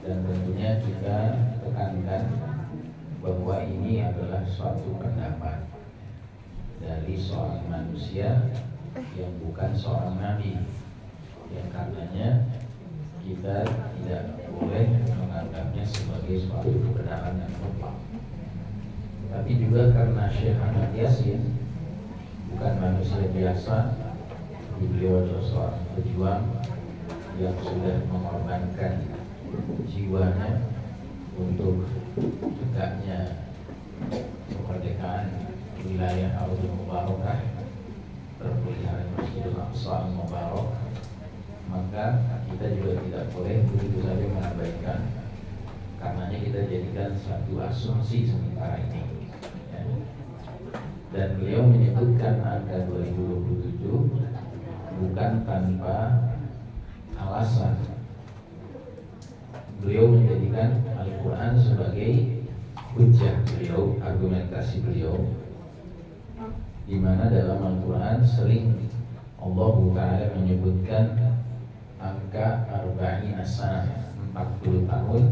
dan tentunya kita tekankan bahwa ini adalah suatu pendapat dari seorang manusia yang bukan seorang nabi, yang karenanya kita tidak boleh menganggapnya sebagai suatu kebenaran yang mutlak. Tapi juga karena Syekh Ahmad Yasin bukan manusia biasa, beliau adalah seorang pejuang yang sudah mengorbankan jiwanya untuk tegaknya kemerdekaan wilayah Ardul Mubarakah, terpelihara Masjidil Aqsa Al-Mubarak. Maka kita juga tidak boleh begitu saja mengabaikan, karenanya kita jadikan satu asumsi sementara ini ya. Dan beliau menyebutkan angka 2027 bukan tanpa alasan. Beliau menjadikan Al-Quran sebagai hujjah beliau, argumentasi beliau, di mana dalam Al-Quran sering Allah Ta'ala menyebutkan angka arba'ina sanah, 40 tahun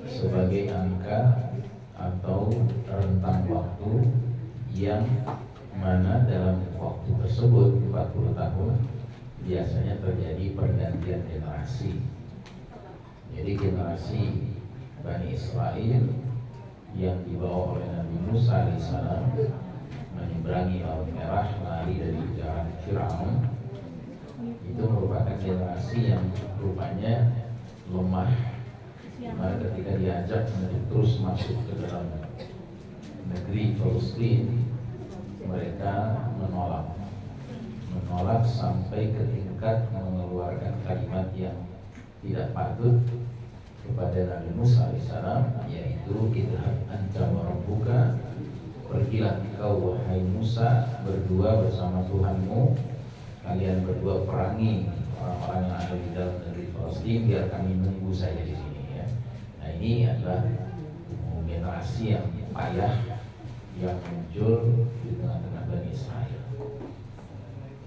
sebagai angka atau rentang waktu yang mana dalam waktu tersebut 40 tahun biasanya terjadi pergantian generasi. Jadi generasi Bani Israel yang dibawa oleh Nabi Musa alaihissalam menyeberangi Laut Merah, lari dari jalan Fir'aun, itu merupakan generasi yang rupanya lemah. Maka ketika diajak untuk terus masuk ke dalam negeri Palestina, mereka menolak sampai ke tingkat mengeluarkan kalimat yang tidak patut kepada Nabi Musa alaihissalam, yaitu idhab anta wa rabbuka, pergilah engkau wahai Musa berdua bersama Tuhanmu, kalian berdua perangi orang-orang yang ada di dalam negeri Palestina, biar kami nunggu saja di sini ya. Nah, ini adalah generasi yang payah yang muncul di tengah-tengah Bani Israel.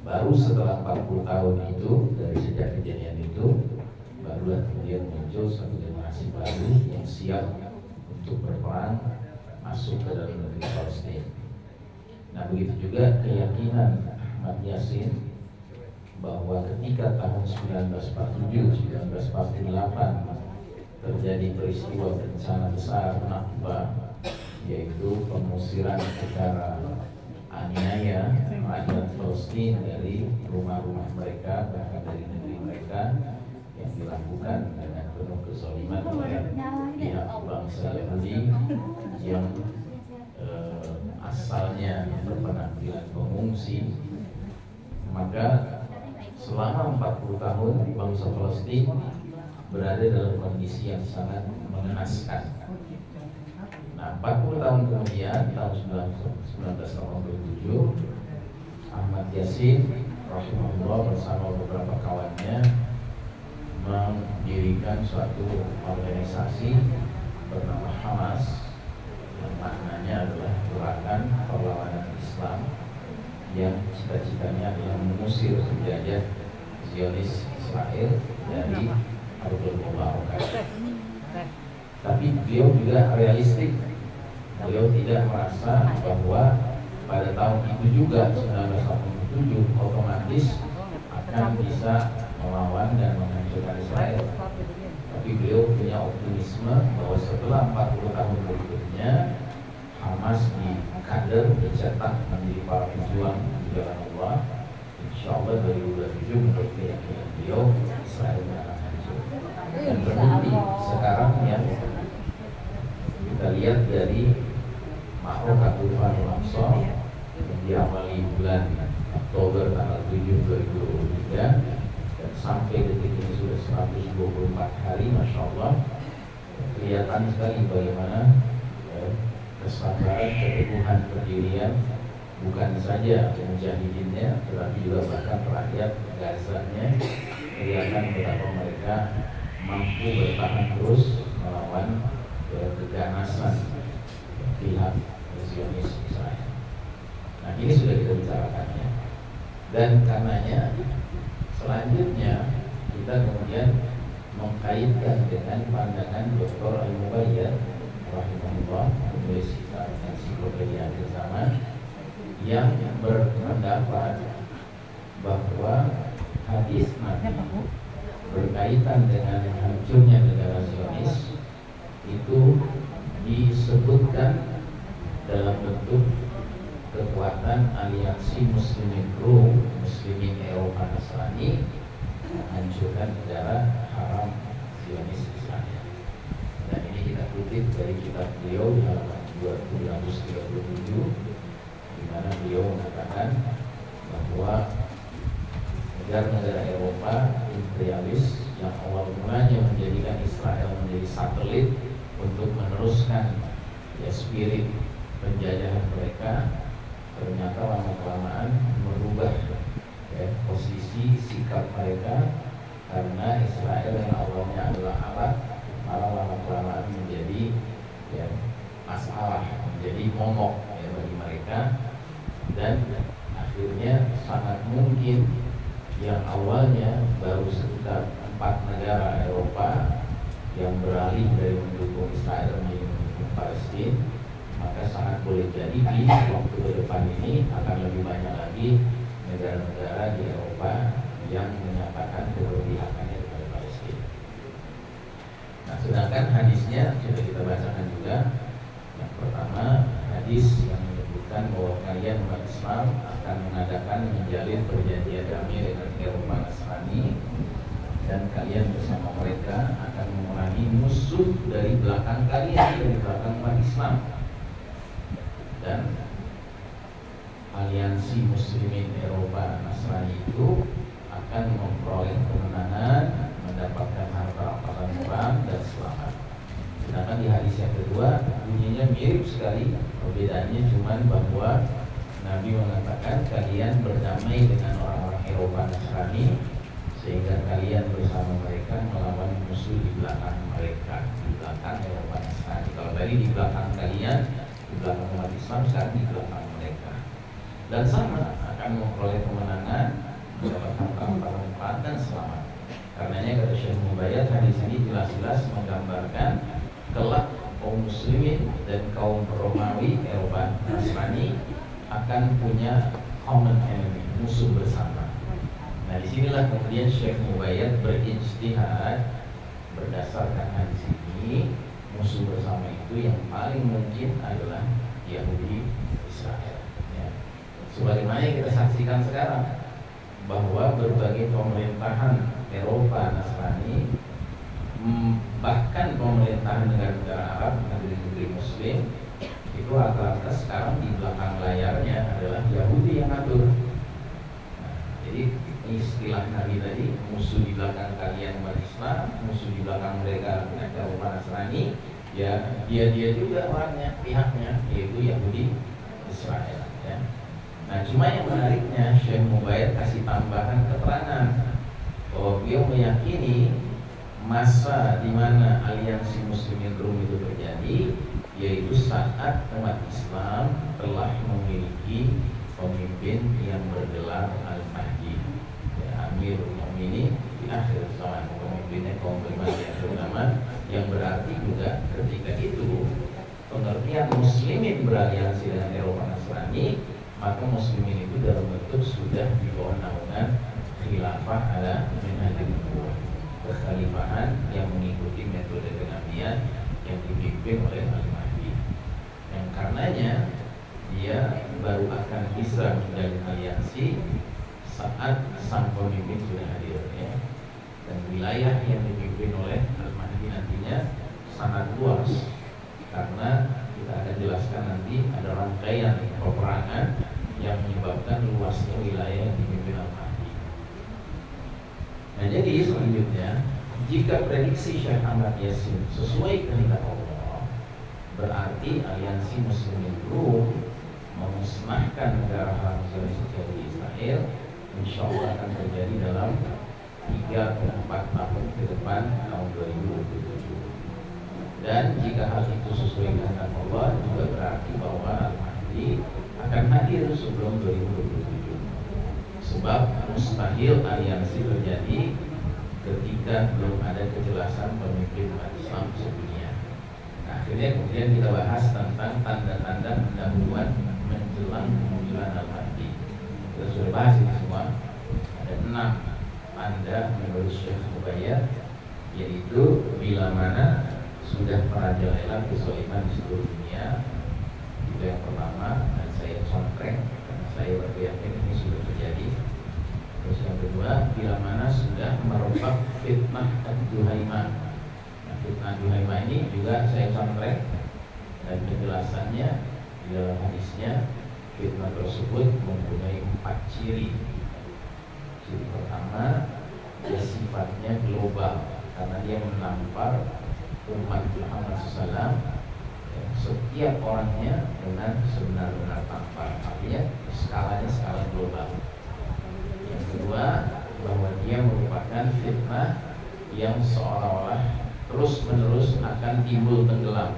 Baru setelah 40 tahun itu, dari sejak kejadian itu, barulah kemudian muncul satu generasi baru yang siap untuk berperang masuk ke dalam negeri Palestina. Nah, begitu juga keyakinan Ahmad Yasin bahwa ketika tahun 1947-1948 terjadi peristiwa bencana besar Nakba, yaitu pengusiran secara aniaya rakyat Palestina dari rumah-rumah mereka, bahkan dari negeri mereka, yang dilakukan dengan penuh kezaliman oleh pihak bangsa Yahudi yang asalnya berpenampilan pengungsi. Maka selama 40 tahun bangsa Palestina berada dalam kondisi yang sangat mengenaskan. Nah, 40 tahun kemudian, tahun 1987, Ahmad Yasin rahimahullah bersama beberapa kawannya mendirikan suatu organisasi bernama Hamas, yang maknanya adalah gerakan perlawanan Islam yang cita-citanya adalah mengusir penjajah Zionis Israel dari Ardul Mubarakah. Tapi beliau juga realistik. Beliau tidak merasa bahwa pada tahun itu juga 1987 otomatis akan bisa melawan dan menghancurkan Israel. Tapi beliau punya optimisme bahwa setelah 40 tahun berikutnya Hamas dikader, dicetak menjadi para pejuang di jalan Allah. Insya Allah 2027 menurut keyakinan beliau Israel akan hancur. Dan terbukti sekarang ya, kita lihat dari Ma'rokah Tufanul Aqsa yang diawali bulan Oktober tanggal 7 2023 dan sampai detik ini sudah 124 hari, Masya Allah. Kelihatan sekali bagaimana kesabaran, keteguhan, pendirian bukan saja mujahidinnya, tetapi juga bahkan rakyat Gaza-nya. Kelihatan betapa mereka mampu bertahan terus melawan keganasan pihak Zionis Israel. Nah, ini sudah kita bicarakan ya. Dan karenanya selanjutnya kita kemudian mengkaitkan dengan pandangan Dr. Al-Mubayyad rahimahullah, penulis ensiklopedia akhir zaman, yang berpendapat bahwa hadis Nabi berkaitan dengan hancurnya negara Zionis itu disebutkan dalam bentuk kekuatan aliansi muslimin Rum, muslimin Eropa Nasrani menghancurkan negara haram Zionis Israel. Dan ini kita kutip dari kitab beliau di halaman 237, di mana beliau mengatakan bahwa negara-negara Eropa imperialis yang awal mulanya menjadikan Israel menjadi satelit untuk meneruskan spirit penjajahan mereka, ternyata lama-kelamaan merubah posisi sikap mereka, karena Israel yang awalnya adalah alat malah lama-kelamaan menjadi masalah, menjadi momok bagi mereka. Dan akhirnya sangat mungkin yang awalnya baru sekitar 4 negara Eropa yang beralih dari mendukung Israel menjadi mendukung Palestina, maka sangat boleh jadi di waktu ke depan ini akan lebih banyak lagi negara-negara di Eropa yang menyatakan keberpihakannya kepada Palestina. Nah, sedangkan hadisnya sudah kita bacakan juga. Yang pertama, hadis yang menyebutkan bahwa kalian umat Islam akan mengadakan menjalin perjanjian damai dengan Eropa Nasrani, dan kalian bersama mereka akan memerangi musuh dari belakang kalian, dari belakang umat Islam. Dan aliansi muslimin Eropa Nasrani itu akan memperoleh kemenangan, mendapatkan harta rampasan perang dan selamat. Sedangkan di hadis yang kedua bunyinya mirip sekali, perbedaannya cuma bahwa Nabi mengatakan kalian berdamai dengan orang-orang Eropa Nasrani sehingga kalian bersama mereka melawan musuh di belakang mereka, di belakang Eropa Nasrani. Kalau tadi di belakang kalian, di belakang umat Islam, sekarang di belakang mereka. Dan sama akan memperoleh kemenangan, mendapatkan perang dan selamat. Karenanya kata Syekh Mubayyad, hadis ini jelas-jelas menggambarkan kelak kaum muslimin dan kaum Romawi Eropa Nasrani akan punya common enemy, musuh bersama. Nah, disinilah kemudian Syekh Mubayyad berijtihad berdasarkan hadis ini, musuh bersama itu yang paling mungkin adalah Yahudi Israel. Ya. Sebagaimana yang kita saksikan sekarang, bahwa berbagai pemerintahan Eropa Nasrani, bahkan pemerintahan negara-negara Arab, negeri-negeri Muslim, itu rata-rata sekarang di belakang layarnya adalah Yahudi yang atur. Nah, jadi istilah Nabi tadi, musuh di belakang kalian umat Islam, musuh di belakang mereka Eropa Nasrani, ya dia juga orangnya, pihaknya, yaitu Yahudi Israel. Ya. Nah, cuma yang menariknya Syekh Mubayyad kasih tambahan keterangan bahwa beliau meyakini masa di mana aliansi muslimin Rum itu terjadi, yaitu saat umat Islam telah memiliki pemimpin yang bergelar Al-Mahdi, ya, Amirul Mukminin di akhir zaman, pemimpinnya kaum beriman di akhir zaman, yang berarti juga ketika itu pengertian muslimin beraliansi dengan Eropa Nasrani, maka muslimin itu dalam bentuk sudah di bawah naungan khilafah ala manhajul nubuwah, kekhalifahan yang mengikuti metode kenabian yang dipimpin oleh Al-Mahdi, yang karenanya dia baru akan bisa menjalin aliansi saat sang pemimpin sudah hadir, ya. Dan wilayah yang dipimpin oleh Al-Mahdi nantinya sangat luas, karena kita akan jelaskan nanti ada rangkaian peperangan yang menyebabkan luasnya wilayah yang dipimpin Al-Mahdi. Nah, jadi selanjutnya, jika prediksi Syekh Ahmad Yasin sesuai kehendak Allah, berarti aliansi muslimin Rum memusnahkan negara haram Zionis di Israel, insya Allah akan terjadi dalam 3 ke 4 tahun ke depan, tahun 2027. Dan jika hal itu sesuai dengan Allah, juga berarti bahwa Al-Mahdi akan hadir sebelum 2027. Sebab mustahil aliansi terjadi ketika ketika belum ada kejelasan pemimpin umat Islam sedunia. Nah, akhirnya kemudian kita bahas tentang tanda-tanda pendahuluan menjelang kemunculan Al-Mahdi. Kita sudah bahas ini semua. Ada 6 tanda menurut Syekh Mubayyad, yaitu bila mana sudah merajalela kezaliman di seluruh dunia. Itu yang pertama, dan saya contreng karena saya yakin ini sudah terjadi. Terus yang kedua, bila mana sudah merebak fitnah Ad-Duhaimah. Nah, fitnah Ad-Duhaimah ini juga saya contreng, dan penjelasannya di dalam hadisnya, fitnah tersebut mempunyai 4 ciri. Ciri pertama, dia sifatnya global karena dia menampar umat Muhammad SAW, setiap orangnya dengan sebenar-benar tampar. Artinya skalanya skala global. Yang kedua, bahwa dia merupakan fitnah yang seolah-olah terus-menerus akan timbul tenggelam.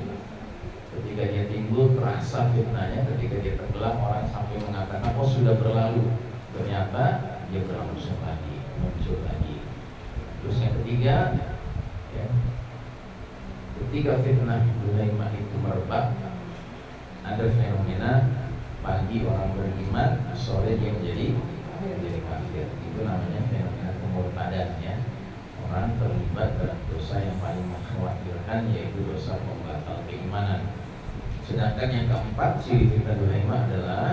Ketika dia timbul, terasa fitnahnya. Ketika dia tenggelam, orang sampai mengatakan, oh sudah berlalu. Ternyata dia berlangsung lagi, muncul lagi. Terus yang ketiga, ya, ketika fitnah Duhaimah itu merebak, ada fenomena pagi orang beriman, sore dia menjadi kafir. Itu namanya fenomena kemurtadan, ya. Orang terlibat dalam dosa yang paling mengkhawatirkan, yaitu dosa pembatal keimanan. Sedangkan yang keempat, ciri fitnah Duhaimah adalah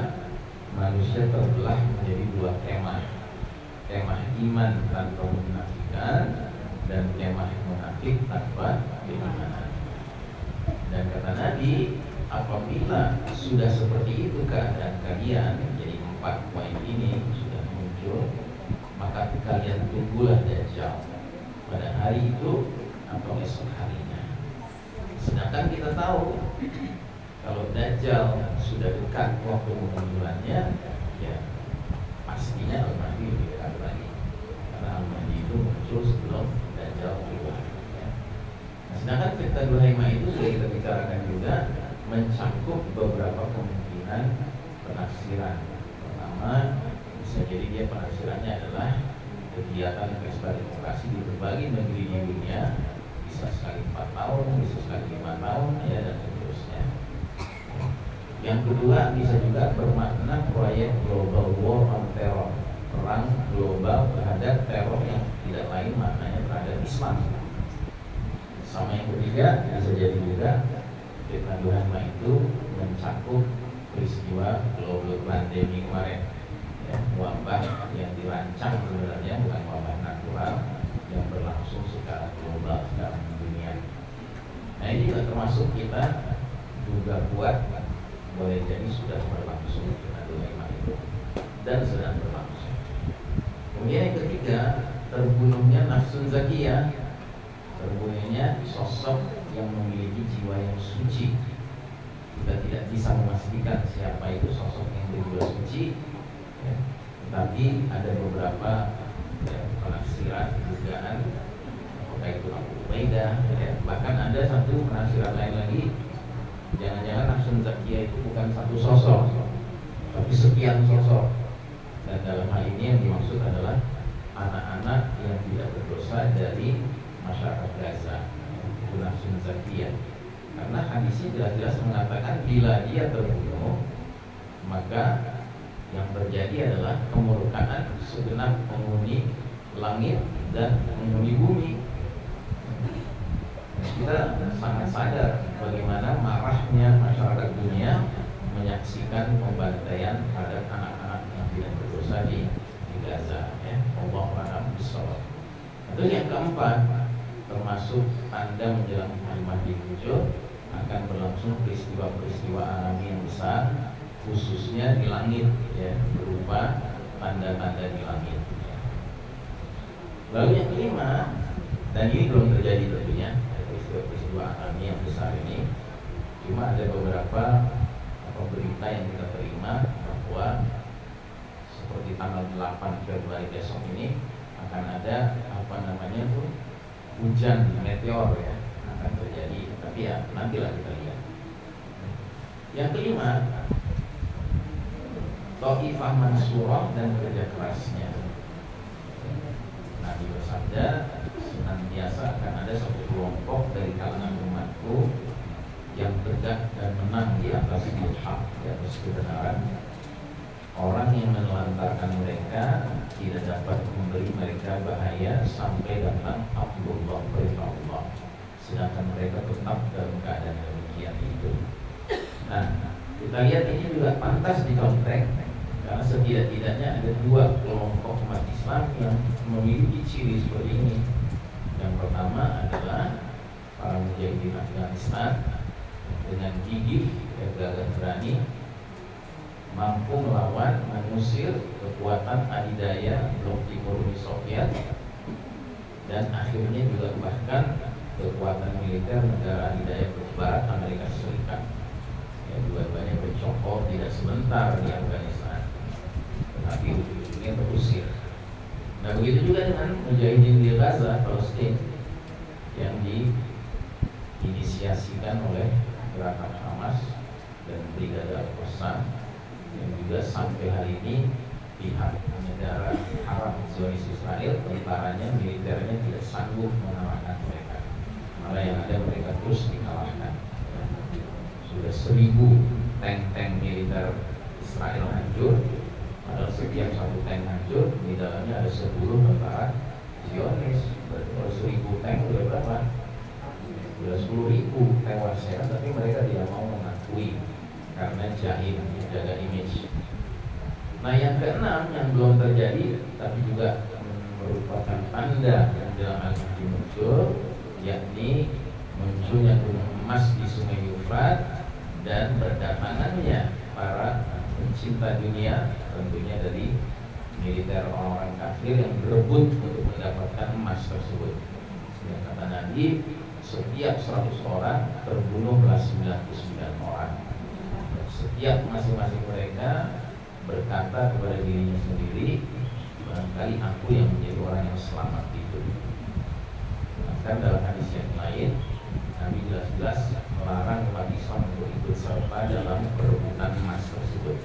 manusia terbelah menjadi 2 kemah. Kemah iman tanpa munafikan dan kemah munafik tanpa keimanan. Dan kata Nabi, apabila sudah seperti itu keadaan kalian, jadi 4 poin ini sudah muncul, maka kalian tunggulah Dajjal pada hari itu atau esok harinya. Sedangkan kita tahu kalau Dajjal sudah dekat waktu kemunculannya, ya pastinya Al-Mahdi lebih dekat lagi, karena Al-Mahdi itu muncul sebelum Dajjal keluar, ya. Nah, sedangkan fitnah Duhaimah itu sudah kita bicarakan juga, mencakup beberapa kemungkinan penafsiran. Pertama, bisa jadi dia penafsirannya adalah kegiatan pesta demokrasi di berbagai negeri di dunia, bisa sekali 4 tahun, bisa sekali 5 tahun, ya, dan seterusnya. Yang kedua, bisa juga bermakna proyek global war on terror, perang global terhadap teror yang tidak lain maknanya terhadap Islam. Sama yang ketiga, bisa jadi juga fitnah Duhaimah itu mencakup peristiwa global pandemi kemarin, ya, wabah yang dirancang sebenarnya bukan wabah natural yang berlangsung secara global, secara dunia. Nah, ini juga termasuk kita juga kuat boleh jadi sudah berlangsung fitnah Duhaimah itu dan sedang berlangsung. Kemudian yang ketiga, terbunuhnya nafsun zakiyah, terbunuhnya sosok yang memiliki jiwa yang suci. Kita tidak bisa memastikan siapa itu sosok yang berjiwa suci, ya. Tetapi ada beberapa, ya, penafsiran, dugaan apakah itu Abu Ubaidah, ya. Bahkan ada satu penafsiran lain lagi, jangan-jangan nafsun zakiyah itu bukan satu sosok, tapi sekian sosok. Dan dalam hal ini yang dimaksud adalah anak-anak yang tidak berdosa dari masyarakat Gaza, itu nafsun zakiyah. Karena hadisnya jelas-jelas mengatakan bila dia terbunuh, maka yang terjadi adalah kemurkaan segenap penghuni langit dan penghuni bumi. Kita sangat sadar bagaimana marahnya masyarakat dunia menyaksikan pembantaian terhadap anak-anak yang tidak berdosa di Gaza, ya. Allahu a'lam bishawab. Terus yang keempat, termasuk tanda menjelang Al-Mahdi muncul, akan berlangsung peristiwa-peristiwa alami yang besar, khususnya di langit, ya, berupa tanda-tanda di langit, ya. Lalu yang kelima, dan ini belum terjadi tentunya, peristiwa alami yang besar ini, cuma ada beberapa berita yang kita terima bahwa seperti tanggal 8 Februari besok ini akan ada hujan meteor, ya, akan terjadi. Tapi ya nantilah kita lihat. Yang kelima, Taifah Mansurah dan kerja kerasnya. Nabi bersabda, senantiasa akan ada satu kelompok dari kalangan umatku yang tegak dan menang di atas hak, di atas kebenaran. Orang yang menelantarkan mereka tidak dapat memberi mereka bahaya sampai datang Abdullah perintah Allah. Sedangkan mereka tetap dalam keadaan demikian itu. Nah, kita lihat ini juga pantas dikontrek karena setidak-tidaknya ada dua kelompok umat Islam yang memiliki ciri seperti ini. Yang pertama adalah para mujahidin Afghanistan dengan gigih dan gagah berani mampu melawan, mengusir kekuatan adidaya blok timur Uni Soviet dan akhirnya juga bahkan kekuatan militer negara adidaya blok barat Amerika Serikat. Ya, dua-duanya bercokol tidak sebentar di Afghanistan, tetapi ujung-ujungnya terusir. Nah, begitu juga dengan mujahidin di Gaza, Palestina, yang diinisiasikan oleh gerakan Hamas dan Brigade Al-Qassam, yang juga sampai hari ini pihak negara Arab Zionis Israel, tentaranya, militernya tidak sanggup mengalahkan mereka. Malah yang ada mereka terus dikalahkan. Sudah 1000 tank-tank militer Israel hancur. Padahal setiap satu tank hancur di dalamnya ada 10 tentara Zionis. Berarti kalau 1000 tank sudah berapa? Sudah 10.000 tewas ya. Tapi mereka tidak mau mengakui karena jahil, menjaga image. Nah, yang keenam yang belum terjadi tapi juga merupakan tanda yang dalam Al-Mahdi muncul, yakni munculnya gunung emas di Sungai Yufrat dan berdatangannya para pencinta dunia, tentunya dari militer orang kafir yang berebut untuk mendapatkan emas tersebut. Yang kata Nabi, setiap 100 orang terbunuhlah 99 orang. Setiap masing-masing mereka berkata kepada dirinya sendiri, barangkali aku yang menjadi orang yang selamat itu. Bahkan dalam hadis yang lain, Nabi jelas-jelas melarang umat Islam untuk ikut serta dalam perebutan emas tersebut.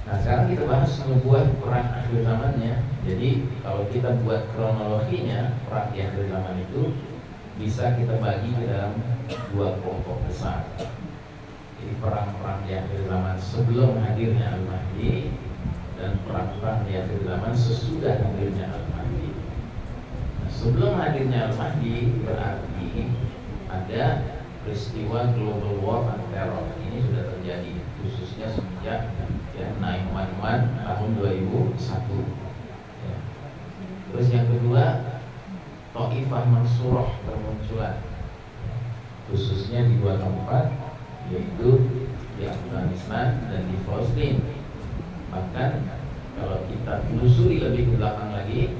Nah, sekarang kita bahas sebuah perang akhir zamannya. Jadi kalau kita buat kronologinya, perang di akhir zaman itu bisa kita bagi ke dalam dua kelompok besar. Jadi perang-perang di akhir zaman sebelum hadirnya Al-Mahdi dan perang-perang di akhir zaman sesudah hadirnya Al-Mahdi. Nah, sebelum hadirnya Al-Mahdi berarti ada peristiwa global war on terror. Ini sudah terjadi khususnya semenjak 9/11 tahun 2001 ya. Terus yang kedua, Taifah Mansurah bermunculan khususnya di dua tempat, yaitu di Afghanistan dan di Palestina. Bahkan kalau kita telusuri lebih ke belakang lagi,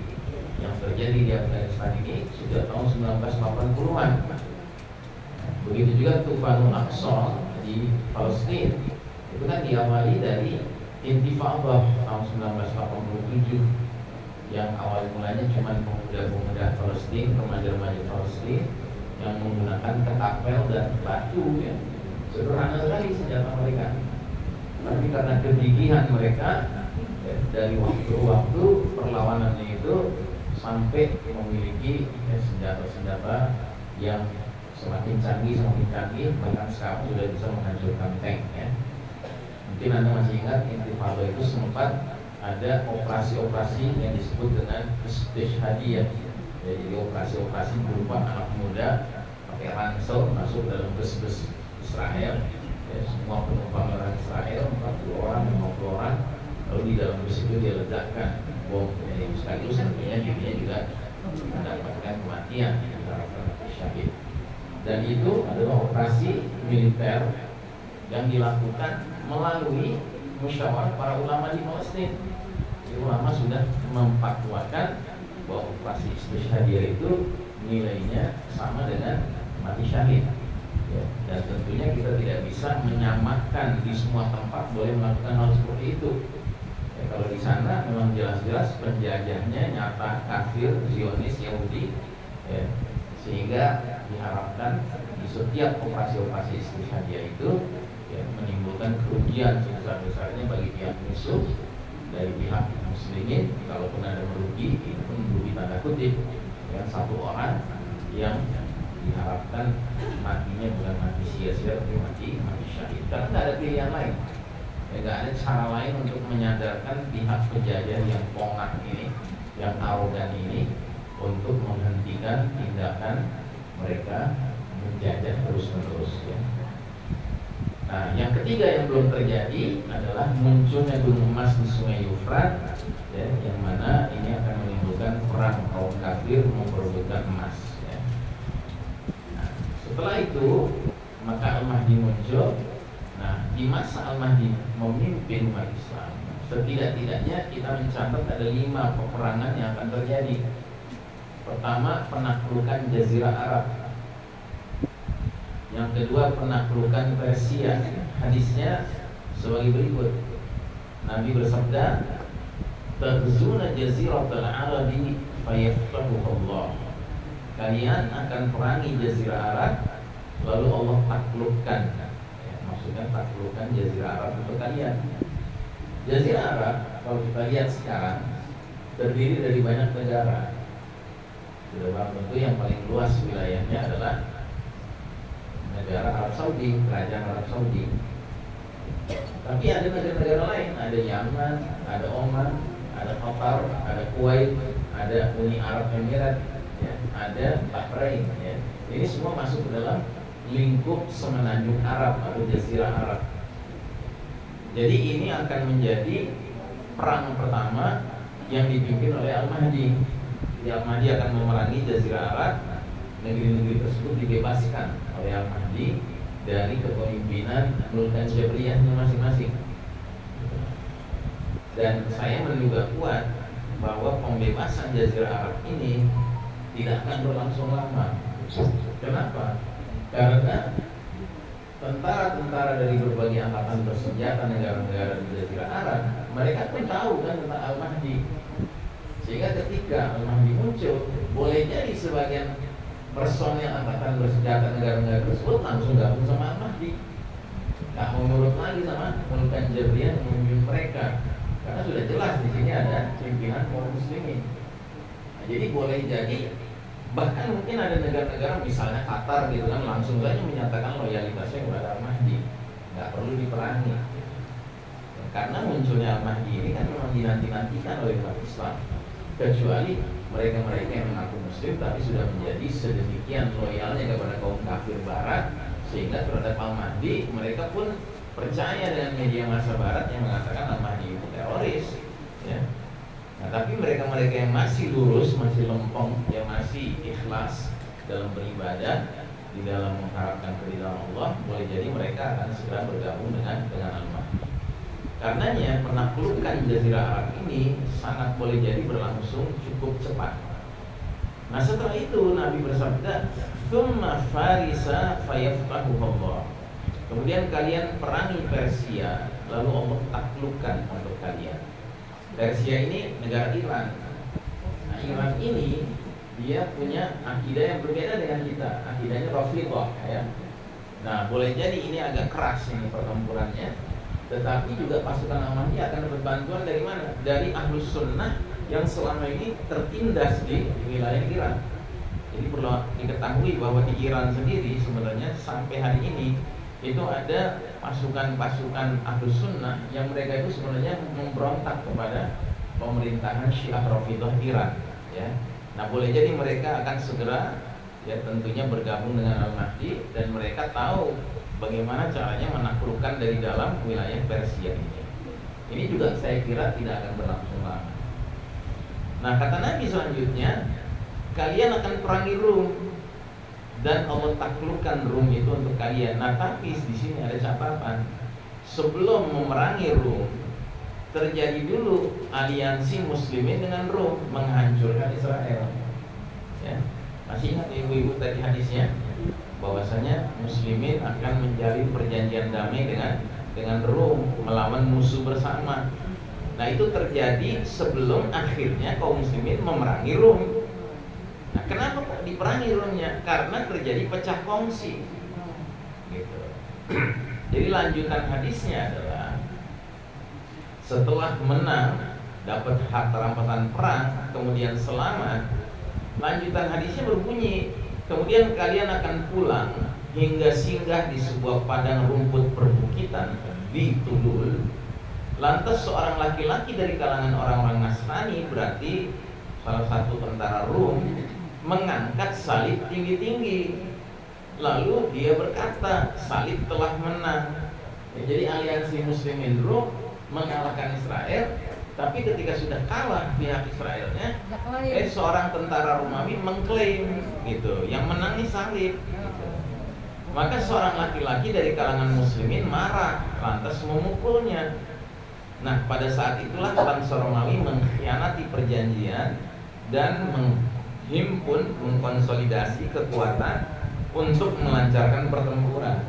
yang terjadi di Afghanistan ini sudah tahun 1980-an. Begitu juga Tufanul Aqsa di Palestina, itu kan diawali dari Intifadah tahun 1987 yang awal mulanya cuma pemuda-pemuda Palestina, remaja-remaja Palestina yang menggunakan ketapel dan batu ya. Sederhana sekali senjata mereka. Tapi karena kegigihan mereka ya, dari waktu ke waktu perlawanannya itu sampai memiliki senjata-senjata yang semakin canggih, bahkan sekarang sudah bisa menghancurkan tank ya. Mungkin Anda masih ingat Intifada itu sempat ada operasi-operasi yang disebut dengan istishhadiyah ya, jadi operasi-operasi berupa anak muda pakai ransel masuk dalam bus-bus Israel ya, semua penumpang orang Israel 40 orang, 50 orang, lalu di dalam bus itu dia ledakan bom ya, sekaligus tentunya dirinya juga mendapatkan kematian diharapkan syahid. Dan itu adalah operasi militer yang dilakukan melalui musyawarah para ulama di Palestina. Jadi ulama sudah memfatwakan bahwa operasi istishhadiyah itu nilainya sama dengan mati syahid ya. Dan tentunya kita tidak bisa menyamakan di semua tempat boleh melakukan hal seperti itu ya. Kalau di sana memang jelas-jelas penjajahnya nyata kafir, Zionis, Yahudi ya. Sehingga diharapkan di setiap operasi-operasi istishhadiyah itu ya, menimbulkan kerugian sebesar-besarnya bagi pihak musuh dari pihak muslimin, kalaupun ada merugi, itu pun merugi tanda kutip, dengan satu orang yang diharapkan matinya bukan mati sia-sia tapi mati syahid, karena nggak ada pilihan lain, ya, nggak ada cara lain untuk menyadarkan pihak penjajah yang pongah ini, yang arogan ini, untuk menghentikan tindakan mereka menjajah terus-menerus, ya. Nah, yang ketiga yang belum terjadi adalah munculnya gunung emas di Sungai Yufrat, ya, yang mana ini akan menimbulkan perang kaum kafir memperebutkan emas, ya. Nah, setelah itu maka Al-Mahdi muncul. Nah, di masa Al-Mahdi memimpin umat Islam, setidak-tidaknya kita mencatat ada 5 peperangan yang akan terjadi. Pertama, penaklukan Jazirah Arab. Yang kedua, penaklukan Persia. Hadisnya sebagai berikut. Nabi bersabda, "Taghzuna jaziratal arabi fayaftahuhullah." Kalian akan perangi Jazirah Arab, lalu Allah taklukkan. Ya, maksudnya taklukkan Jazirah Arab untuk kalian. Jazirah Arab kalau kita lihat sekarang terdiri dari banyak negara. Sudah barang tentu yang paling luas wilayahnya adalah negara Arab Saudi, kerajaan Arab Saudi. Tapi ada negara-negara lain, ada Yaman, ada Oman, ada Qatar, ada Kuwait, ada Uni Arab Emirat, ya, ada Bahrain, ya. Ini semua masuk ke dalam lingkup semenanjung Arab atau Jazirah Arab. Jadi ini akan menjadi perang pertama yang dipimpin oleh Al-Mahdi. Al-Mahdi akan memerangi Jazirah Arab. Negeri-negeri tersebut dibebaskan oleh Al-Mahdi dari kepemimpinan Mulkan Jabriyahnya masing-masing. Dan saya menduga kuat bahwa pembebasan Jazirah Arab ini tidak akan berlangsung lama. Kenapa? Karena tentara-tentara dari berbagai angkatan bersenjata negara-negara di Jazirah Arab, mereka pun tahu kan tentang Al-Mahdi. Sehingga ketika Al-Mahdi muncul, boleh jadi sebagian personel angkatan bersenjata negara-negara tersebut langsung gabung sama Al-Mahdi, nggak mau nurut lagi sama Mulkan Jabriyah memimpin mereka, karena sudah jelas di sini ada pimpinan kaum muslimin. Nah, jadi boleh jadi bahkan mungkin ada negara-negara misalnya Qatar gitu kan langsung saja menyatakan loyalitasnya kepada Al-Mahdi, nggak perlu diperangi. Karena munculnya Al-Mahdi ini kan memang dinanti-nantikan oleh umat Islam, kecuali mereka-mereka yang mengaku muslim tapi sudah menjadi sedemikian loyalnya kepada kaum kafir barat sehingga terhadap Al-Mahdi mereka pun percaya dengan media massa barat yang mengatakan Al-Mahdi itu teroris, ya. Nah, tapi mereka-mereka yang masih lurus, masih lempeng, yang masih ikhlas dalam beribadah, di dalam mengharapkan keridhaan Allah, boleh jadi mereka akan segera bergabung dengan Al-Mahdi. Karenanya penaklukan Jazirah Arab ini sangat boleh jadi berlangsung cukup cepat. Nah, setelah itu Nabi bersabda, "Tsumma Farisa fayaftahuhullah." Kemudian kalian perangi Persia, lalu Allah taklukkan untuk kalian. Persia ini negara Iran. Nah, Iran ini dia punya akidah yang berbeda dengan kita. Akidahnya Rafidhah, ya. Nah, boleh jadi ini agak keras ini pertempurannya. Tetapi juga pasukan Al-Mahdi akan dapat bantuan dari mana? Dari Ahlus Sunnah yang selama ini tertindas di wilayah Iran. Jadi perlu diketahui bahwa di Iran sendiri sebenarnya sampai hari ini itu ada pasukan-pasukan Ahlus Sunnah yang mereka itu sebenarnya memberontak kepada pemerintahan Syiah Rafidhah Iran, ya. Nah, boleh jadi mereka akan segera, ya, tentunya bergabung dengan Al-Mahdi dan mereka tahu bagaimana caranya menaklukkan dari dalam wilayah Persia ini. Ini juga saya kira tidak akan berlangsung lama. Nah, kata Nabi selanjutnya, kalian akan perangi Rum dan Allah taklukkan Rum itu untuk kalian. Nah, tapi di sini ada catatan. Sebelum memerangi Rum, terjadi dulu aliansi Muslimin dengan Rum menghancurkan Israel. Ya, masih ingat ibu-ibu tadi hadisnya? Bahwasanya Muslimin akan menjalin perjanjian damai dengan Rum, melawan musuh bersama. Nah, itu terjadi sebelum akhirnya kaum Muslimin memerangi Rum. Nah, kenapa kok diperangi Rumnya? Karena terjadi pecah kongsi, gitu. Jadi lanjutan hadisnya adalah setelah menang dapat hak rampasan perang kemudian selamat, lanjutan hadisnya berbunyi, kemudian kalian akan pulang hingga singgah di sebuah padang rumput perbukitan di Tulul. Lantas seorang laki-laki dari kalangan orang-orang Nasrani, berarti salah satu tentara Rum, mengangkat salib tinggi-tinggi. Lalu dia berkata, salib telah menang. Ya, jadi aliansi Muslimin Rum mengalahkan Israel, tapi ketika sudah kalah pihak Israelnya, seorang tentara Romawi mengklaim gitu, yang menang nih salib. Gitu. Maka seorang laki-laki dari kalangan Muslimin marah, lantas memukulnya. Nah, pada saat itulah bangsa Romawi mengkhianati perjanjian dan menghimpun, mengkonsolidasi kekuatan untuk melancarkan pertempuran.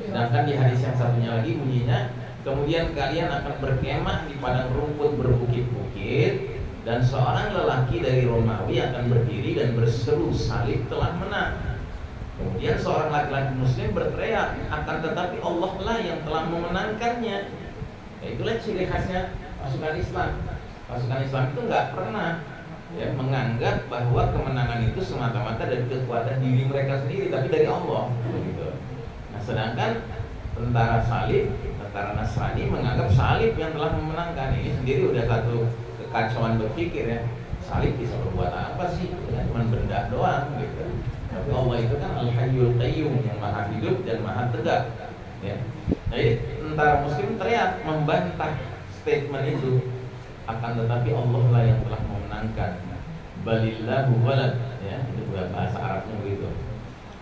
Sedangkan di hadis yang satunya lagi bunyinya, kemudian kalian akan berkemah di padang rumput berbukit-bukit, dan seorang lelaki dari Romawi akan berdiri dan berseru, salib telah menang. Kemudian seorang laki-laki Muslim berteriak, akan tetapi Allah lah yang telah memenangkannya. Ya, itulah ciri khasnya pasukan Islam. Pasukan Islam itu nggak pernah menganggap bahwa kemenangan itu semata-mata dari kekuatan diri mereka sendiri, tapi dari Allah. Gitu. Nah, sedangkan tentara salib, tentara Nasrani menganggap salib yang telah memenangkan. Ini sendiri udah satu kekacauan berpikir ya. Salib bisa berbuat apa sih? Ya, cuma benda doang gitu. Tapi Allah itu kan Al-Hayyul Qayyum, yang maha hidup dan maha tegak. Ya. Jadi tentara Muslim teriak membantah statement itu. Akan tetapi Allah lah yang telah memenangkan. Balillahu walad, ya, itu bahasa Arabnya begitu.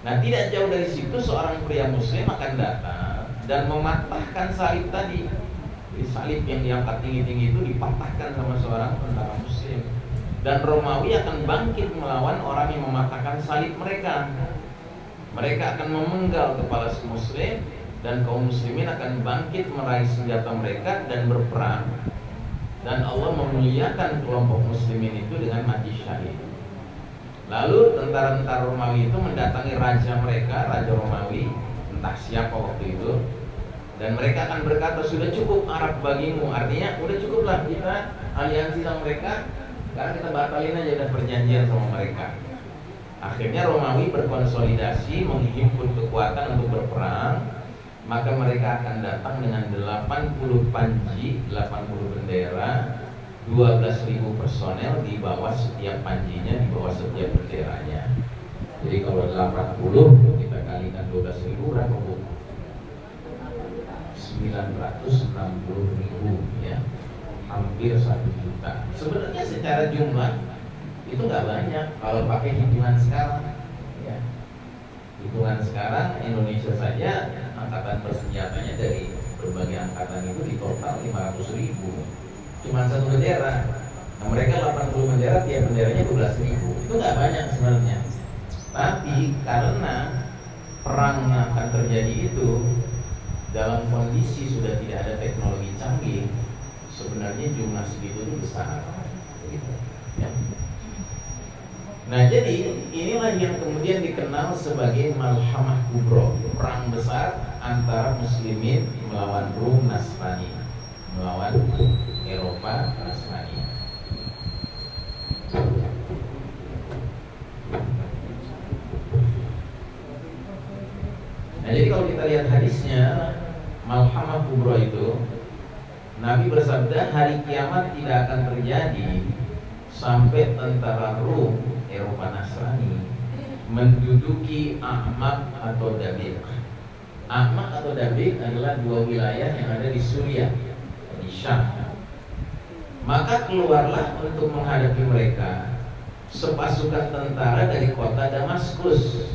Nah, tidak jauh dari situ seorang pria Muslim akan datang dan mematahkan salib tadi. Jadi salib yang diangkat tinggi-tinggi itu dipatahkan sama seorang tentara Muslim. Dan Romawi akan bangkit melawan orang yang mematahkan salib mereka. Mereka akan memenggal kepala si Muslim, dan kaum muslimin akan bangkit meraih senjata mereka dan berperang. Dan Allah memuliakan kelompok muslimin itu dengan mati syahid. Lalu tentara-tentara Romawi itu mendatangi raja mereka, Raja Romawi, entah siapa waktu itu, dan mereka akan berkata, sudah cukup Arab bagimu. Artinya udah cukuplah kita aliansi sama mereka, sekarang kita batalin aja udah perjanjian sama mereka. Akhirnya Romawi berkonsolidasi, menghimpun kekuatan untuk berperang. Maka mereka akan datang dengan 80 panji, 80 bendera, 12.000 personel di bawah setiap panjinya, di bawah setiap benderanya. Jadi kalau 80 kita kalikan 12.000 berapa bu? 960.000 ya, hampir 1 juta. Sebenarnya secara jumlah itu nggak banyak kalau pakai hitungan sekarang. Ya. Hitungan sekarang Indonesia saja angkatan bersenjatanya dari berbagai angkatan itu di total 500.000. Cuma satu bendera. Nah, mereka 80 bendera, tiap benderanya 12.000. Itu nggak banyak sebenarnya. Tapi karena perang yang akan terjadi itu dalam kondisi sudah tidak ada teknologi canggih, sebenarnya jumlah segitu itu besar. Begitu. Ya. Nah, jadi inilah yang kemudian dikenal sebagai Malhamah Kubro, perang besar antara muslimin melawan Rum Nasrani, melawan Eropa Nasrani. Nah, jadi kalau kita lihat hadisnya Malhamah Kubro itu, Nabi bersabda hari kiamat tidak akan terjadi sampai tentara Rum Eropa Nasrani menduduki Ahmak atau Dabiq. Ahmak atau Dabiq adalah dua wilayah yang ada di Suriah, di Syam. Maka keluarlah untuk menghadapi mereka sepasukan tentara dari kota Damaskus.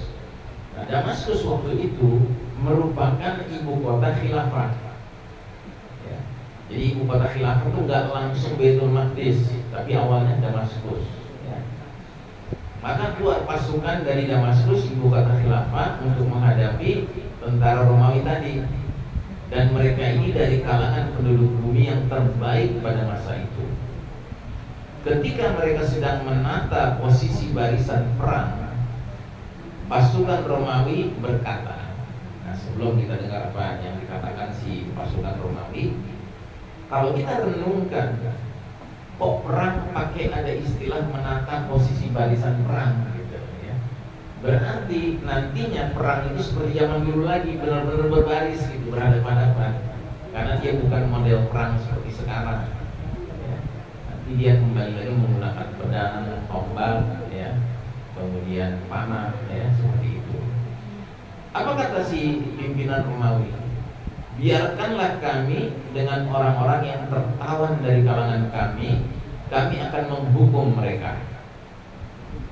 Nah, Damaskus waktu itu merupakan ibu kota khilafah. Ya. Jadi ibu kota khilafah itu nggak langsung Baitul Maqdis, tapi awalnya Damaskus. Maka keluar pasukan dari Damaskus, ibu kota khilafah, untuk menghadapi tentara Romawi tadi. Dan mereka ini dari kalangan penduduk bumi yang terbaik pada masa itu. Ketika mereka sedang menata posisi barisan perang, pasukan Romawi berkata, nah sebelum kita dengar apa yang dikatakan si pasukan Romawi, Kalau kita renungkan, kok perang pakai ada istilah menata posisi barisan perang gitu ya. Berarti nantinya perang itu seperti zaman dulu lagi, benar-benar berbaris gitu, berhadapan-hadapan. Karena dia bukan model perang seperti sekarang ya. Nanti dia kembali lagi menggunakan pedang, tombak ya, kemudian panah ya, seperti itu. Apa kata si pimpinan Romawi? Biarkanlah kami dengan orang-orang yang tertawan dari kalangan kami akan menghukum mereka.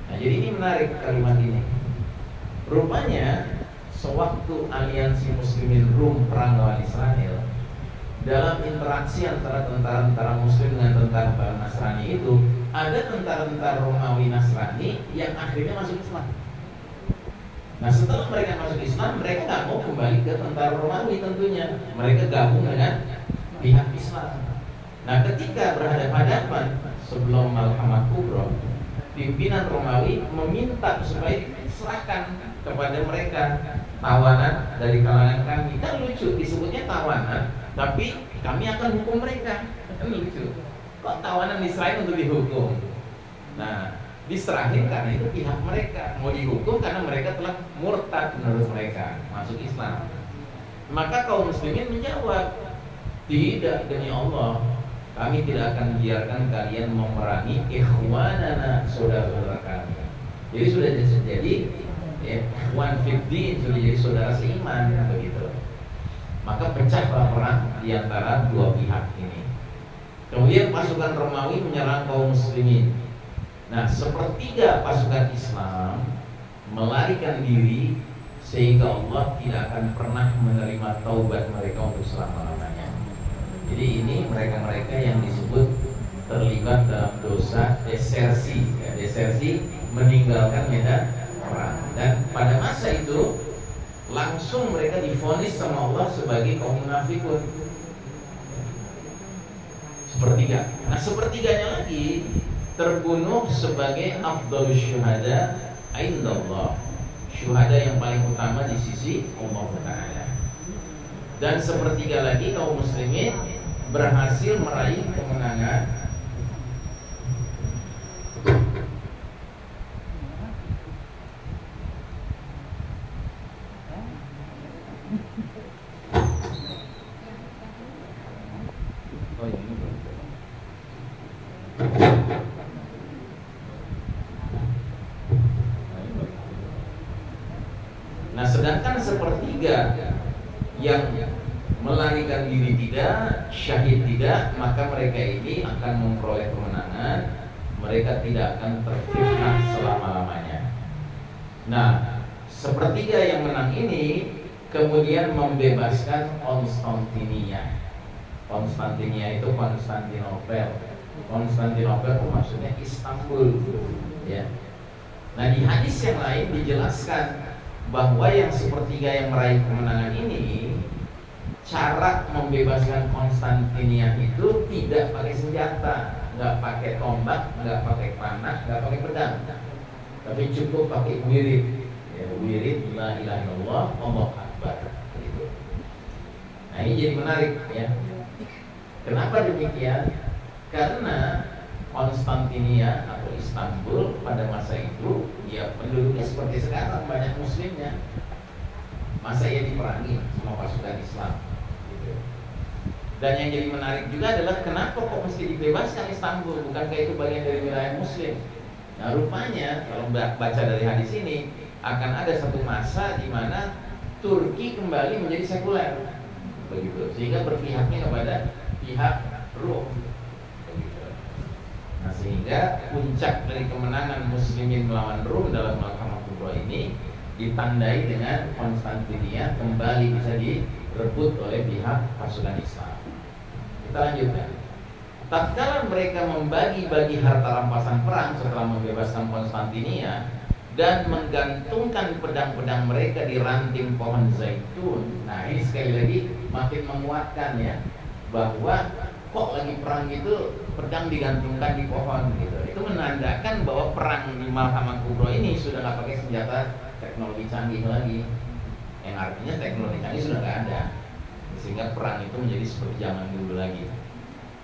Nah, jadi ini menarik kalimat ini. Rupanya sewaktu aliansi muslimin Rum perang lawan Israel, dalam interaksi antara tentara-tentara muslim dengan tentara-tentara Nasrani itu, ada tentara-tentara Romawi Nasrani yang akhirnya masuk Islam. Nah, setelah mereka masuk Islam, mereka nggak mau kembali ke tentara Romawi tentunya. Mereka gabung dengan pihak Islam. Nah, ketika berhadapan-hadapan sebelum Malhamah Kubro, pimpinan Romawi meminta supaya diserahkan kepada mereka tawanan dari kalangan kami. Kan lucu, disebutnya tawanan, tapi kami akan hukum mereka. Kan lucu. Kok tawanan diserahin untuk dihukum? Nah, diserahin karena itu pihak mereka mau dihukum karena mereka telah murtad menurut mereka, masuk Islam. Maka kaum muslimin menjawab, tidak, demi Allah, kami tidak akan biarkan kalian memerangi ikhwanana, saudara-saudara kami. Jadi sudah jadi ya, ikhwan fiddin, sudah jadi saudara seiman begitu. Maka pecahlah perang di antara dua pihak ini. Kemudian pasukan Romawi menyerang kaum muslimin. Nah, sepertiga pasukan Islam melarikan diri sehingga Allah tidak akan pernah menerima taubat mereka untuk selama-lamanya. Jadi ini mereka-mereka yang disebut terlibat dalam dosa desersi, ya, desersi meninggalkan medan perang. Dan pada masa itu langsung mereka divonis sama Allah sebagai kaum munafikun. Sepertiga. Nah, sepertiganya lagi terbunuh sebagai afdhalus syuhada indallah, syuhada yang paling utama di sisi Allah Ta'ala. Dan sepertiga lagi kaum muslimin berhasil meraih kemenangan sedangkan sepertiga yang melarikan diri tidak, syahid tidak, maka mereka ini akan memperoleh kemenangan. Mereka tidak akan terfitnah selama-lamanya. Nah, sepertiga yang menang ini kemudian membebaskan Konstantinia. Konstantinia itu Konstantinopel. Konstantinopel itu maksudnya Istanbul, ya. Nah, di hadis yang lain dijelaskan bahwa yang sepertiga yang meraih kemenangan ini, cara membebaskan Konstantinia itu tidak pakai senjata, nggak pakai tombak, nggak pakai panah, nggak pakai pedang, tapi cukup pakai wirid, ya, wirid la ilaha illallah Allahu akbar, gitu. Nah, ini jadi menarik, ya. Kenapa demikian? Karena Konstantinia atau Istanbul pada masa itu ya penduduknya seperti sekarang, banyak muslimnya. Masa ia diperangi sama pasukan Islam gitu. Dan yang jadi menarik juga adalah kenapa kok mesti dibebaskan Istanbul, bukankah itu bagian dari wilayah muslim? Nah, rupanya kalau baca dari hadis ini akan ada satu masa di mana Turki kembali menjadi sekuler begitu, sehingga berpihaknya kepada pihak Rom. Nah, sehingga puncak dari kemenangan muslimin melawan Rum dalam Malhamah Kubro ini ditandai dengan Konstantinia kembali bisa direbut oleh pihak pasukan Islam. Kita lanjutkan. Tatkala mereka membagi-bagi harta rampasan perang setelah membebaskan Konstantinia dan menggantungkan pedang-pedang mereka di ranting pohon zaitun. Nah, ini sekali lagi makin menguatkan, ya, bahwa kok lagi perang gitu pedang digantungkan di pohon gitu. Itu menandakan bahwa perang di Malhamah Kubro ini sudah nggak pakai senjata teknologi canggih lagi, yang artinya teknologi canggih sudah nggak ada, sehingga perang itu menjadi seperti zaman dulu lagi.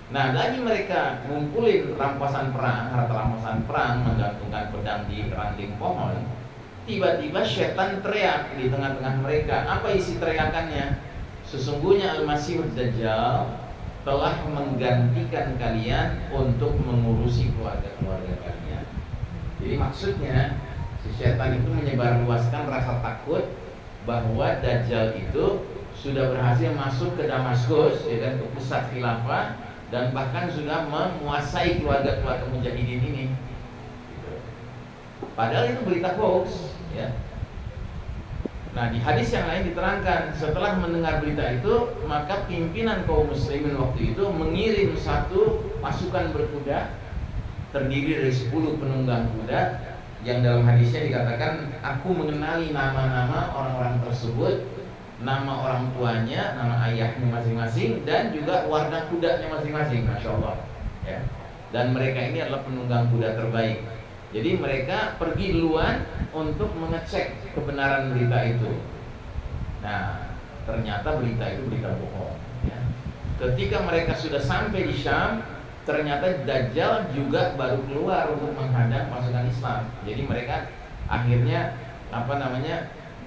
Nah, lagi mereka ngumpulin rampasan perang, harta rampasan perang, menggantungkan pedang di ranting pohon. Tiba-tiba setan teriak di tengah-tengah mereka. Apa isi teriakannya? Sesungguhnya Al-Masihud Dajjal telah menggantikan kalian untuk mengurusi keluarga-keluarga kalian. Jadi maksudnya si setan itu menyebarluaskan rasa takut bahwa Dajjal itu sudah berhasil masuk ke Damaskus, ya kan, ke pusat khilafah, dan bahkan sudah menguasai keluarga-keluarga mujahidin ini. Padahal itu berita hoax, ya. Nah, di hadis yang lain diterangkan, setelah mendengar berita itu, maka pimpinan kaum muslimin waktu itu mengirim satu pasukan berkuda terdiri dari 10 penunggang kuda, yang dalam hadisnya dikatakan, aku mengenali nama-nama orang-orang tersebut, nama orang tuanya, nama ayahnya masing-masing, dan juga warna kudanya masing-masing, Masya Allah, ya. Dan mereka ini adalah penunggang kuda terbaik. Jadi mereka pergi duluan untuk mengecek kebenaran berita itu. Nah, ternyata berita itu berita bohong, ya. Ketika mereka sudah sampai di Syam, ternyata Dajjal juga baru keluar untuk menghadang pasukan Islam. Jadi mereka akhirnya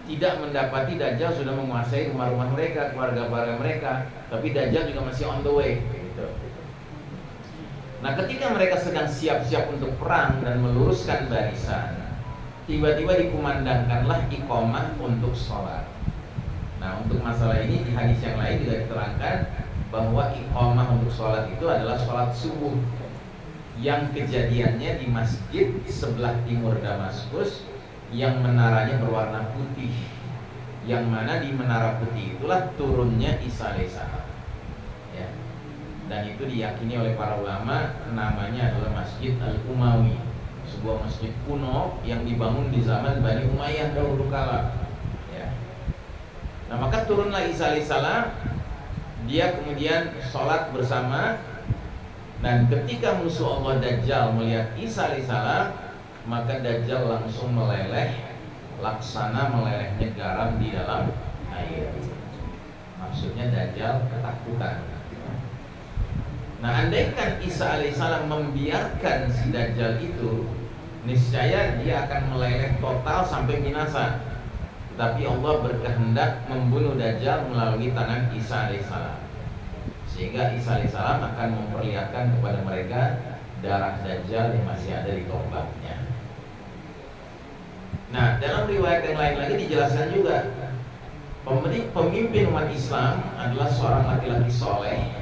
tidak mendapati Dajjal sudah menguasai rumah-rumah mereka, keluarga-keluarga mereka, tapi Dajjal juga masih on the way, gitu. Nah, ketika mereka sedang siap-siap untuk perang dan meluruskan barisan, tiba-tiba dikumandangkanlah iqamah untuk sholat. Nah, untuk masalah ini di hadis yang lain juga diterangkan bahwa iqamah untuk sholat itu adalah sholat subuh, yang kejadiannya di masjid sebelah timur Damaskus yang menaranya berwarna putih, yang mana di menara putih itulah turunnya Isa alaihissalam, ya. Dan itu diyakini oleh para ulama, namanya adalah Masjid Al-Umawi, sebuah masjid kuno yang dibangun di zaman Bani Umayyah dahulu kala, ya. Nah, maka turunlah Isa alaihissalam, dia kemudian sholat bersama. Dan ketika musuh Allah Dajjal melihat Isa alaihissalam, maka Dajjal langsung meleleh, laksana melelehnya garam di dalam air. Maksudnya Dajjal ketakutan. Nah, andaikan Isa alaihissalam membiarkan si Dajjal itu, niscaya dia akan meleleh total sampai binasa. Tapi Allah berkehendak membunuh Dajjal melalui tangan Isa alaihissalam, sehingga Isa alaihissalam akan memperlihatkan kepada mereka darah Dajjal yang masih ada di tombaknya. Nah, dalam riwayat yang lain lagi dijelaskan juga, pemimpin umat Islam adalah seorang laki-laki soleh.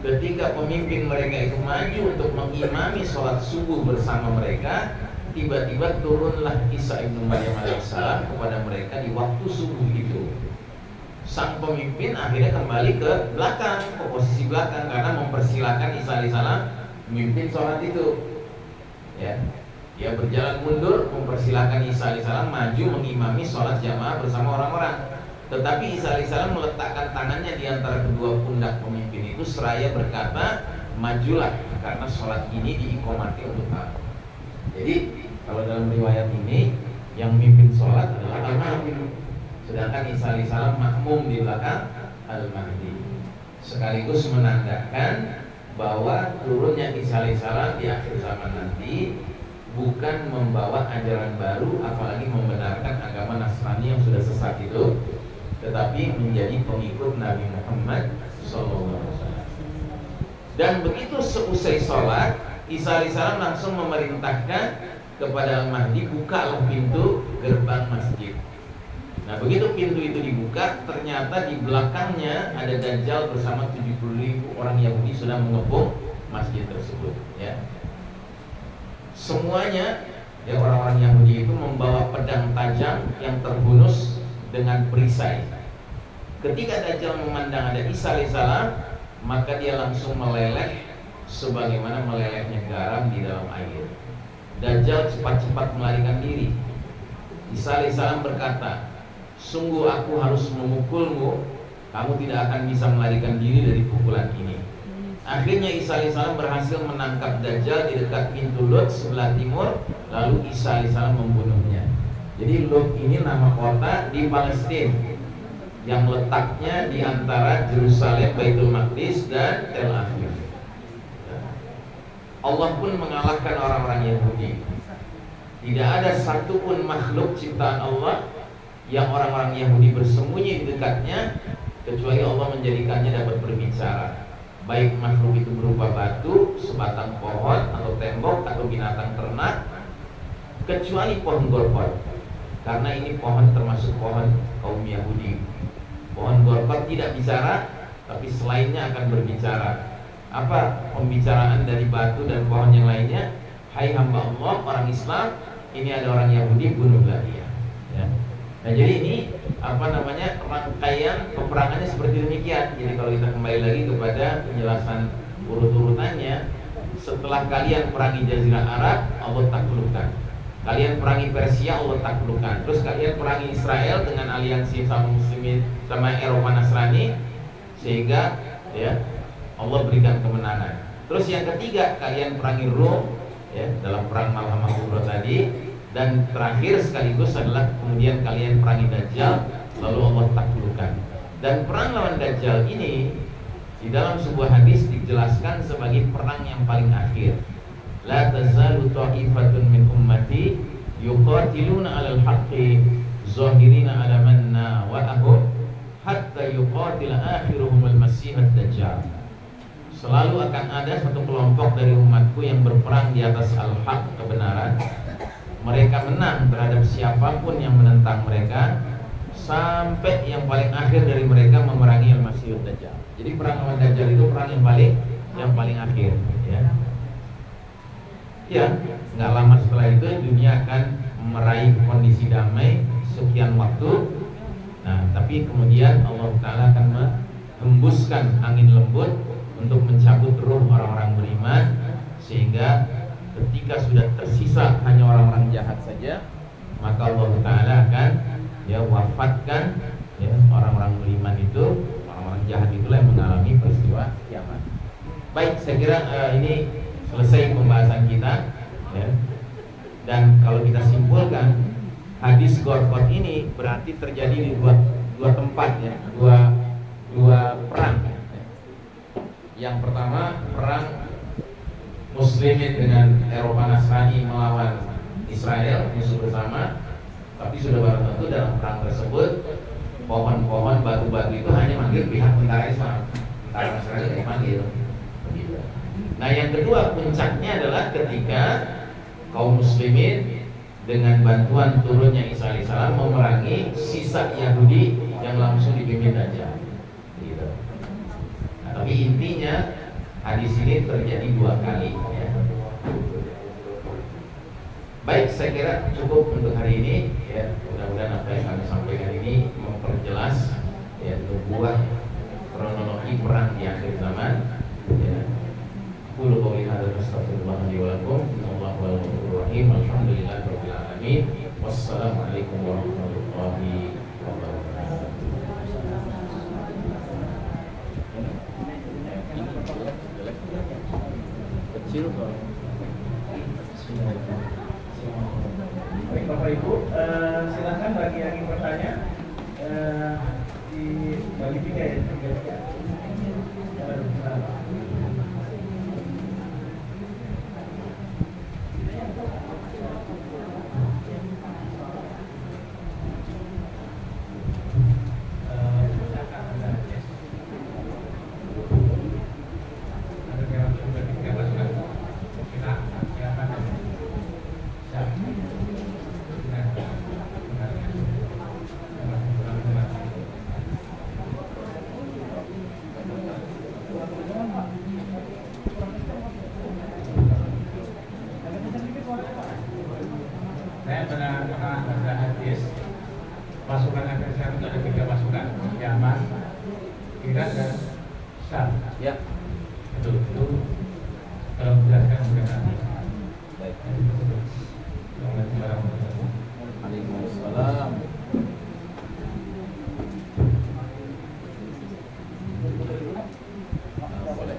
Ketika pemimpin mereka itu maju untuk mengimami sholat subuh bersama mereka, tiba-tiba turunlah Isa ibnu Maryam alaihissalam kepada mereka di waktu subuh itu. Sang pemimpin akhirnya kembali ke belakang, ke posisi belakang, karena mempersilahkan Isa alaihissalam memimpin sholat itu, ya. Dia berjalan mundur, mempersilahkan Isa alaihissalam maju mengimami sholat jamaah bersama orang-orang. Tetapi Isa alaihissalam meletakkan tangannya di antara kedua pundak pemimpin itu seraya berkata, majulah, karena sholat ini diiqomati untuk aku. Jadi kalau dalam riwayat ini yang memimpin sholat adalah Al-Mahdi, sedangkan Isa alaihissalam makmum di belakang Al-Mahdi, sekaligus menandakan bahwa turunnya Isa alaihissalam di akhir zaman nanti bukan membawa ajaran baru, apalagi membenarkan agama Nasrani yang sudah sesat itu, tetapi menjadi pengikut Nabi Muhammad SAW. Dan begitu seusai sholat, Isa alaihissalam langsung memerintahkan kepada Al-Mahdi, bukalah pintu gerbang masjid. Nah, begitu pintu itu dibuka, ternyata di belakangnya ada Dajjal bersama 70.000 orang Yahudi sudah mengepung masjid tersebut, ya. Semuanya, ya, orang-orang Yahudi itu membawa pedang tajam yang terhunus dengan perisai. Ketika Dajjal memandang ada Isa alaihissalam, maka dia langsung meleleh sebagaimana melelehnya garam di dalam air. Dajjal cepat-cepat melarikan diri. Isa alaihissalam berkata, sungguh aku harus memukulmu, kamu tidak akan bisa melarikan diri dari pukulan ini. Akhirnya Isa alaihissalam berhasil menangkap Dajjal di dekat pintu Lut sebelah timur, lalu Isa alaihissalam membunuhnya. Jadi Lut ini nama kota di Palestina yang letaknya di antara Yerusalem, Baitul Maqdis dan Tel Aviv. Allah pun mengalahkan orang-orang Yahudi. Tidak ada satupun makhluk ciptaan Allah yang orang-orang Yahudi bersembunyi di dekatnya, kecuali Allah menjadikannya dapat berbicara. Baik makhluk itu berupa batu, sebatang pohon, atau tembok, atau binatang ternak, kecuali pohon gorkot. Karena ini pohon termasuk pohon kaum Yahudi. Pohon gorkot tidak bicara, tapi selainnya akan berbicara. Apa pembicaraan dari batu dan pohon yang lainnya? Hai hamba Allah, orang Islam, ini ada orang Yahudi, bunuhlah dia. Ya. Nah, jadi ini rangkaian peperangannya seperti demikian. Jadi kalau kita kembali lagi kepada penjelasan urut-urutannya, setelah kalian perangi Jazirah Arab, Allah taklukkan. Kalian perangi Persia, Allah taklukkan. Terus kalian perangi Israel dengan aliansi sama Muslimin, sama Eropa Nasrani, sehingga ya Allah berikan kemenangan. Terus yang ketiga, kalian perangi Rom, ya, dalam perang Malhamah Kubra tadi. Dan terakhir sekaligus adalah kemudian kalian perangi Dajjal, lalu Allah taklukkan. Dan perang lawan Dajjal ini di dalam sebuah hadis dijelaskan sebagai perang yang paling akhir. La tazalu ta'ifatun min ummati yuqatiluna 'alal haqqi zahirina 'ala man nawa'ahum hatta yuqatila akhiruhum al-masih ad-dajjal. Selalu akan ada satu kelompok dari umatku yang berperang di atas al-haq, kebenaran. Mereka menang terhadap siapapun yang menentang mereka, sampai yang paling akhir dari mereka memerangi al-masih ad-dajjal. Jadi perang lawan Dajjal itu perang yang paling akhir, ya. Ya, nggak lama setelah itu dunia akan meraih kondisi damai sekian waktu. Nah, tapi kemudian Allah Ta'ala akan menghembuskan angin lembut untuk mencabut ruh orang-orang beriman, sehingga ketika sudah tersisa hanya orang-orang jahat saja, maka Allah Ta'ala akan wafatkan orang-orang beriman itu. Orang-orang jahat itulah yang mengalami peristiwa kiamat. Baik, saya kira ini selesai pembahasan kita, ya. Dan kalau kita simpulkan, hadis Gorkot ini berarti terjadi di dua tempat, ya, dua perang. Yang pertama perang Muslimin dengan Eropa Nasrani melawan Israel, musuh bersama. Tapi sudah barang tentu dalam perang tersebut pohon-pohon, batu-batu itu hanya manggil pihak tentara Islam, tentara Nasrani tidak manggil. Nah, yang kedua puncaknya adalah ketika kaum muslimin dengan bantuan turunnya Isa alaihissalam memerangi sisa Yahudi yang langsung dipimpin Dajjal. Gitu. Nah, tapi intinya hadis ini terjadi dua kali, ya. Baik, saya kira cukup untuk hari ini, ya. Mudah-mudahan apa yang kami sampaikan ini memperjelas, ya, sebuah kronologi perang di akhir zaman, ya. Qul qouli hadza astaghfirullah li wa lakum. Allahu ghafurur rahim. Alhamdulillahirabbil alamin. Wassalamualaikum warahmatullahi wabarakatuh. Kecil kok. Baik Bapak Ibu, silakan bagi yang ingin bertanya dibagi tiga, ya. Saya pernah baca hadis pasukan akhir zaman itu ada 3 pasukan, Yaman, Irak, dan Syam. Ya, Itu kalau menjelaskan mungkin. baik. Assalamualaikum warahmatullahi wabarakatuh. Waalaikumsalam. Boleh.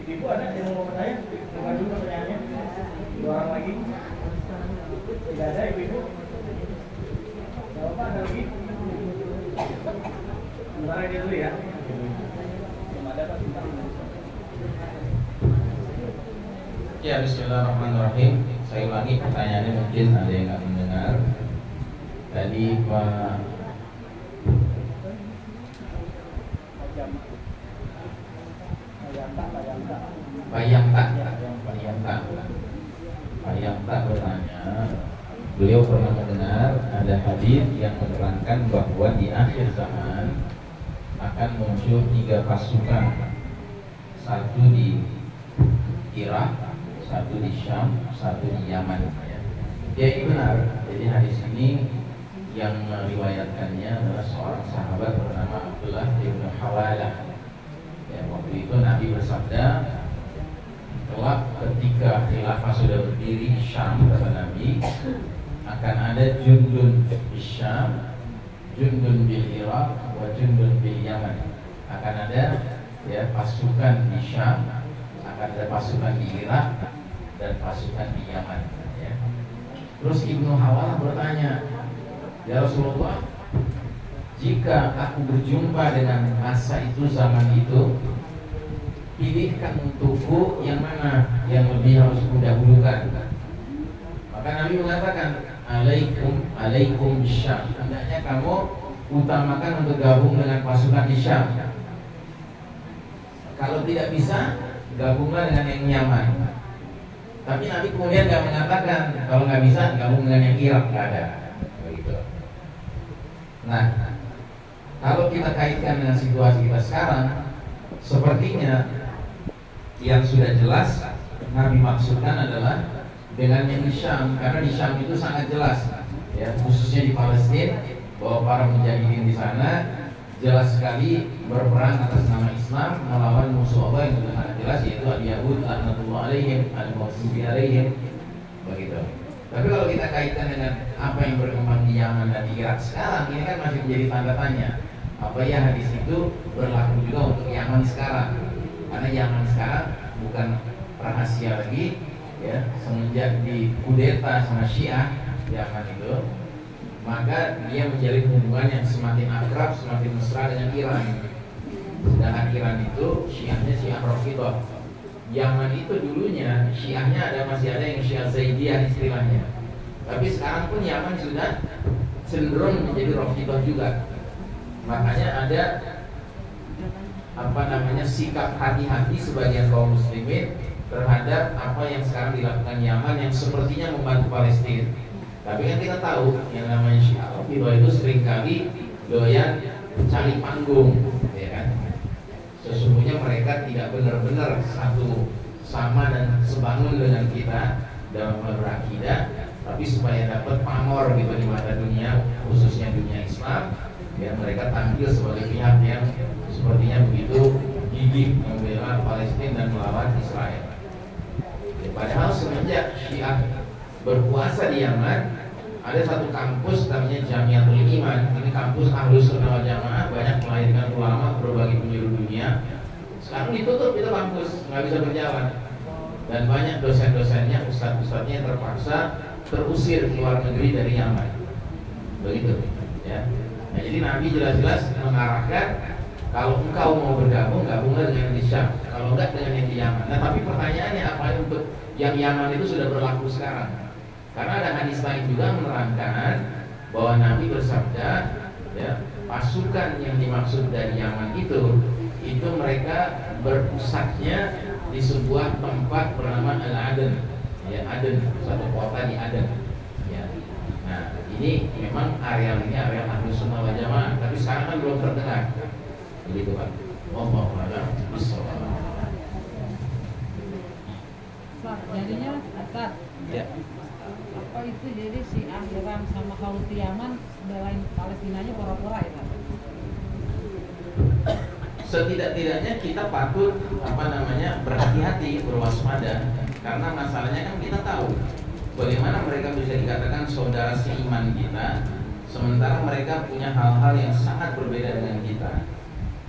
Ibu ada yang mau bertanya? Terima dulu pertanyaannya. 2 orang lagi. Tidak ada ibu-ibu. Gak apa, ada lagi. Sementara dia dulu, ya. Belum ada Pak. Ya, bismillahirrahmanirrahim. Saya ulangi pertanyaannya, mungkin ada yang nggak mendengar. Tadi Pak Yamta bertanya, beliau pernah mendengar ada hadis yang menerangkan bahwa di akhir zaman akan muncul 3 pasukan, satu di Irak, satu di Syam, satu di Yaman. Ya, ini benar. Jadi hadis ini yang meriwayatkannya adalah seorang sahabat bernama Abdullah bin Hawalah. Ya, waktu itu Nabi bersabda, kelak ketika khilafah sudah berdiri di Syam, kata Nabi, akan ada jundun di Syam, jundun bil Irak, wa jundun bil Yaman. Akan ada ya pasukan di Syam, akan ada pasukan di Irak dan pasukan di Yaman. Ya. Terus Ibnu Hawalah bertanya, ya Rasulullah, jika aku berjumpa dengan masa itu, zaman itu, pilihkan untukku yang mana yang lebih harus kudahulukan. Maka Nabi mengatakan, alaikum Syam. Hendaknya kamu utamakan untuk gabung dengan pasukan di Syam. Kalau tidak bisa, gabunglah dengan yang Yaman. Tapi Nabi kemudian nggak mengatakan kalau nggak bisa gabung dengan yang Irak, nggak ada. Begitu. Nah, kalau kita kaitkan dengan situasi kita sekarang, sepertinya yang sudah jelas Nabi maksudkan adalah dengan yang di Syam, karena di Syam itu sangat jelas, ya, khususnya di Palestina, bahwa para mujahidin di sana jelas sekali berperang atas nama Islam melawan musuh Allah yang sudah sangat jelas, yaitu al-Yahud laknatullah alaihim, al-maghdubi alaihim, begitu. Tapi kalau kita kaitkan dengan apa yang berkembang di Yaman dan di Irak sekarang, ini kan masih menjadi tanda tanya. Apa ya hadis itu berlaku juga untuk Yaman sekarang? Karena Yaman sekarang bukan rahasia lagi, ya, semenjak di kudeta sama Syiah Yaman itu, maka dia menjalin hubungan yang semakin akrab, semakin mesra dengan Iran. Sedangkan Iran itu Syiahnya Syiah Rafidhah. Yaman itu dulunya Syiahnya masih ada yang Syiah Zaidiyah istilahnya. Tapi sekarang pun Yaman sudah cenderung menjadi Rafidhah juga. Makanya ada sikap hati-hati sebagian kaum muslimin terhadap apa yang sekarang dilakukan Yaman yang sepertinya membantu Palestina. Tapi kan kita tahu yang namanya Syiah Rafidhah itu seringkali doyan cari panggung, ya kan? Sesungguhnya mereka tidak benar-benar satu sama dan sebangun dengan kita dalam berakidah, tapi supaya dapat pamor gitu di mata dunia, khususnya dunia Islam, ya mereka tampil sebagai pihak yang sepertinya begitu gigih membela Palestina dan melawan Israel. Ya, padahal semenjak Syiah berkuasa di Yaman, ada satu kampus namanya Jamiatul Iman. Ini kampus Ahlus Sunnah wal Jamaah, banyak melahirkan ulama berbagai penjuru dunia. Sekarang ditutup itu kampus, nggak bisa berjalan. Dan banyak dosen-dosennya, ustadz-ustadznya terpaksa terusir ke luar negeri dari Yaman. Begitu, ya. Nah, jadi Nabi jelas-jelas mengarahkan kalau engkau mau bergabung, gabunglah dengan yang di Syam. Kalau enggak dengan yang di Yaman. Nah, tapi pertanyaannya apa untuk yang Yaman itu sudah berlaku sekarang? Karena ada hadis lain juga menerangkan bahwa Nabi bersabda, ya, pasukan yang dimaksud dari Yaman itu mereka berpusatnya di sebuah tempat bernama Al-Aden, ya, Aden, satu kota di Aden. Ya. Nah, ini memang area Ahlus Sunnah wal Jamaah, tapi sekarang kan belum terdengar. Begitu Pak. Wallahu a'lam bishawab. Jadinya Ustaz, Ya. apa itu jadi si Iran sama Houthi Yaman belain Palestinanya pura-pura ya? Setidak-tidaknya kita patut berhati-hati, berwaspada, karena masalahnya kan kita tahu bagaimana mereka bisa dikatakan saudara seiman kita, sementara mereka punya hal-hal yang sangat berbeda dengan kita.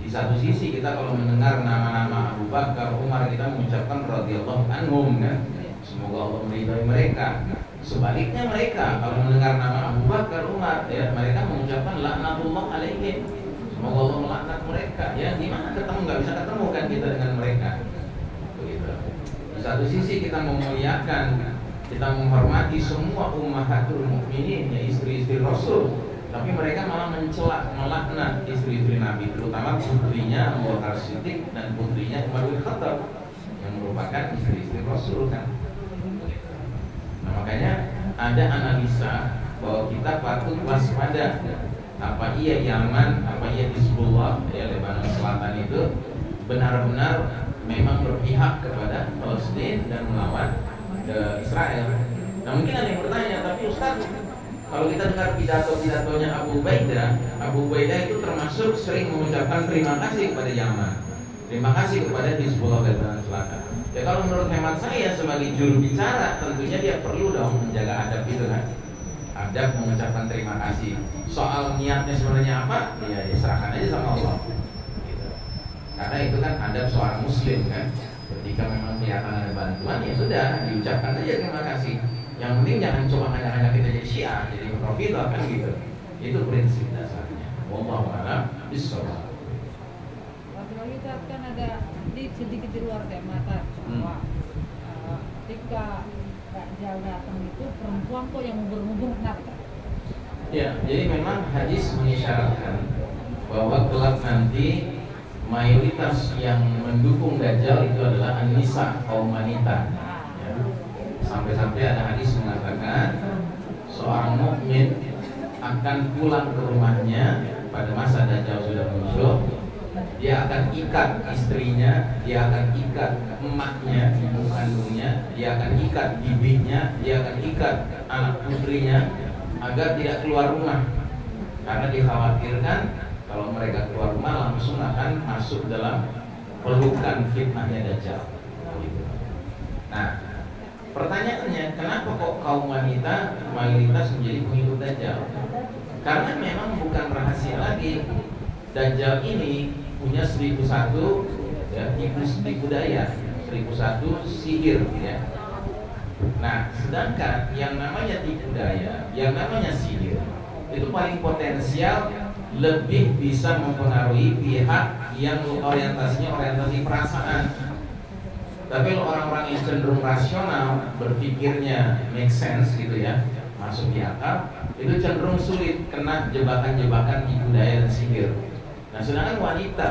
Di satu sisi kita kalau mendengar nama-nama Abu Bakar, Umar, kita mengucapkan radhiyallahu anhum, kan? Semoga Allah meridhai mereka. Sebaliknya mereka kalau mendengar nama Abu Bakar, Umar, ya mereka mengucapkan laknatullah alaihim. Semoga Allah melaknat mereka. Ya, di mana ketemu, nggak bisa ketemu kan kita dengan mereka. Begitu. Di satu sisi kita memuliakan, kita menghormati semua ummahatul mukminin, ya istri-istri Rasul, tapi mereka malah mencela, melaknat istri-istri Nabi, terutama putrinya Abu Bakar Siddiq dan putrinya Umar bin Khattab yang merupakan istri-istri Rasul kan. Nah, makanya ada analisa bahwa kita patut waspada. Apa iya Yaman, apa iya Hizbullah, ya Lebanon Selatan itu benar-benar memang berpihak kepada Palestina dan melawan Israel. Nah mungkin ada yang bertanya, tapi Ustaz, kalau kita dengar pidato-pidatonya Abu Ubaidah itu termasuk sering mengucapkan terima kasih kepada Yaman, terima kasih kepada Hizbullah Lebanon Selatan. Ya kalau menurut hemat saya sebagai juru bicara, tentunya dia perlu dong menjaga adab itu kan, adab mengucapkan terima kasih. Soal niatnya sebenarnya apa, ya diserahkan aja sama Allah gitu. Karena itu kan adab seorang muslim kan. Ketika memang kelihatan ada bantuan, ya sudah diucapkan saja terima kasih. Yang penting jangan cuma hanya kita jadi Syiah, jadi Rafidhah kan gitu. Itu prinsip dasarnya. Wallahu a'lam bishawab. Waktu itu kan ada sedikit di luar tema bahwa ketika Kak Jal datang itu perempuan kok yang ngubur-ngubur kenapa? Ya, jadi memang hadis mengisyaratkan bahwa kelak nanti mayoritas yang mendukung Dajjal itu adalah an-nisa, kaum wanita. Ya. Sampai-sampai ada hadis mengatakan seorang mukmin akan pulang ke rumahnya pada masa Dajjal sudah muncul. Dia akan ikat istrinya, dia akan ikat emaknya, ibu kandungnya, dia akan ikat bibinya, dia akan ikat anak putrinya agar tidak keluar rumah, karena dikhawatirkan kalau mereka keluar rumah langsung akan masuk dalam pelukan fitnahnya Dajjal. Nah, pertanyaannya, kenapa kok kaum wanita mayoritas menjadi pengikut Dajjal? Karena memang bukan rahasia lagi, Dajjal ini punya 1001 ya, tipu daya, 1001 sihir ya. Nah, sedangkan yang namanya tipu daya, yang namanya sihir itu paling potensial lebih bisa mempengaruhi pihak yang orientasinya orientasi perasaan. Tapi kalau orang-orang yang cenderung rasional, berpikirnya make sense gitu ya, masuk di akal, itu cenderung sulit kena jebakan-jebakan tipu daya dan sihir. Nah, sedangkan wanita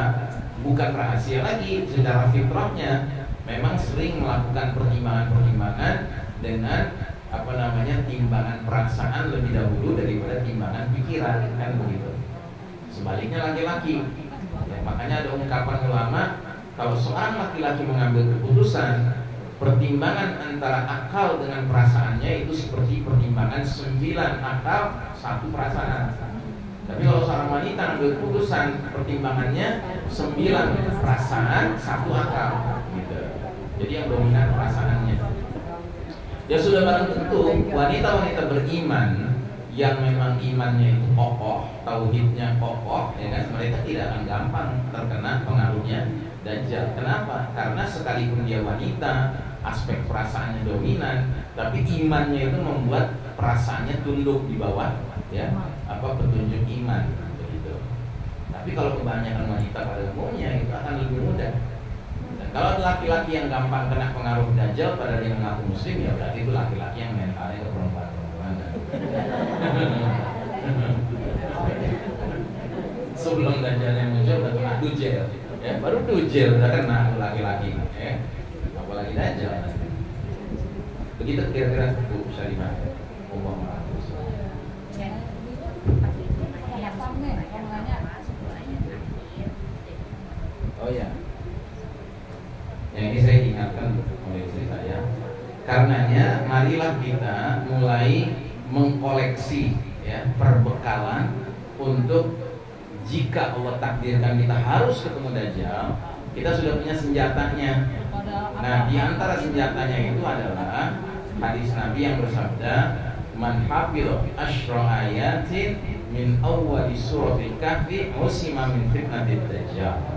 bukan rahasia lagi, secara fitrahnya memang sering melakukan pertimbangan-pertimbangan dengan timbangan perasaan lebih dahulu daripada timbangan pikiran, kan begitu. Sebaliknya laki-laki, ya, makanya ada ungkapan ulama, kalau seorang laki-laki mengambil keputusan, pertimbangan antara akal dengan perasaannya itu seperti pertimbangan 9 akal 1 perasaan. Tapi kalau seorang wanita ambil keputusan, pertimbangannya 9 perasaan 1 akal gitu. Jadi yang dominan perasaannya. Ya sudah barang tentu wanita-wanita beriman yang memang imannya itu kokoh, tauhidnya kokoh, ya kan, mereka tidak akan gampang terkena pengaruhnya Dajjal. Kenapa? Karena sekalipun dia wanita, aspek perasaannya dominan, tapi imannya itu membuat perasaannya tunduk di bawah ya petunjuk iman begitu. Tapi kalau kebanyakan wanita pada umumnya itu akan lebih mudah. Dan kalau laki-laki yang gampang kena pengaruh Dajjal pada dia mengaku muslim, ya berarti itu laki-laki yang mentalnya ke perempuan-perempuan. Sebelum Dajjalnya muncul udah kena dujel, ya baru dujel udah kena laki-laki, ya apalagi Dajjal. Begitu kira-kira Bu Syarifah. Oh ya, yang ini saya ingatkan oleh istri saya. Karenanya marilah kita mulai mengkoleksi ya perbekalan untuk jika Allah takdirkan kita harus ketemu Dajjal, kita sudah punya senjatanya. Nah, di antara senjatanya itu adalah hadis Nabi yang bersabda, "Man hafidha asyra ayatin min awwali suratil kahfi usima min fitnatid Dajjal."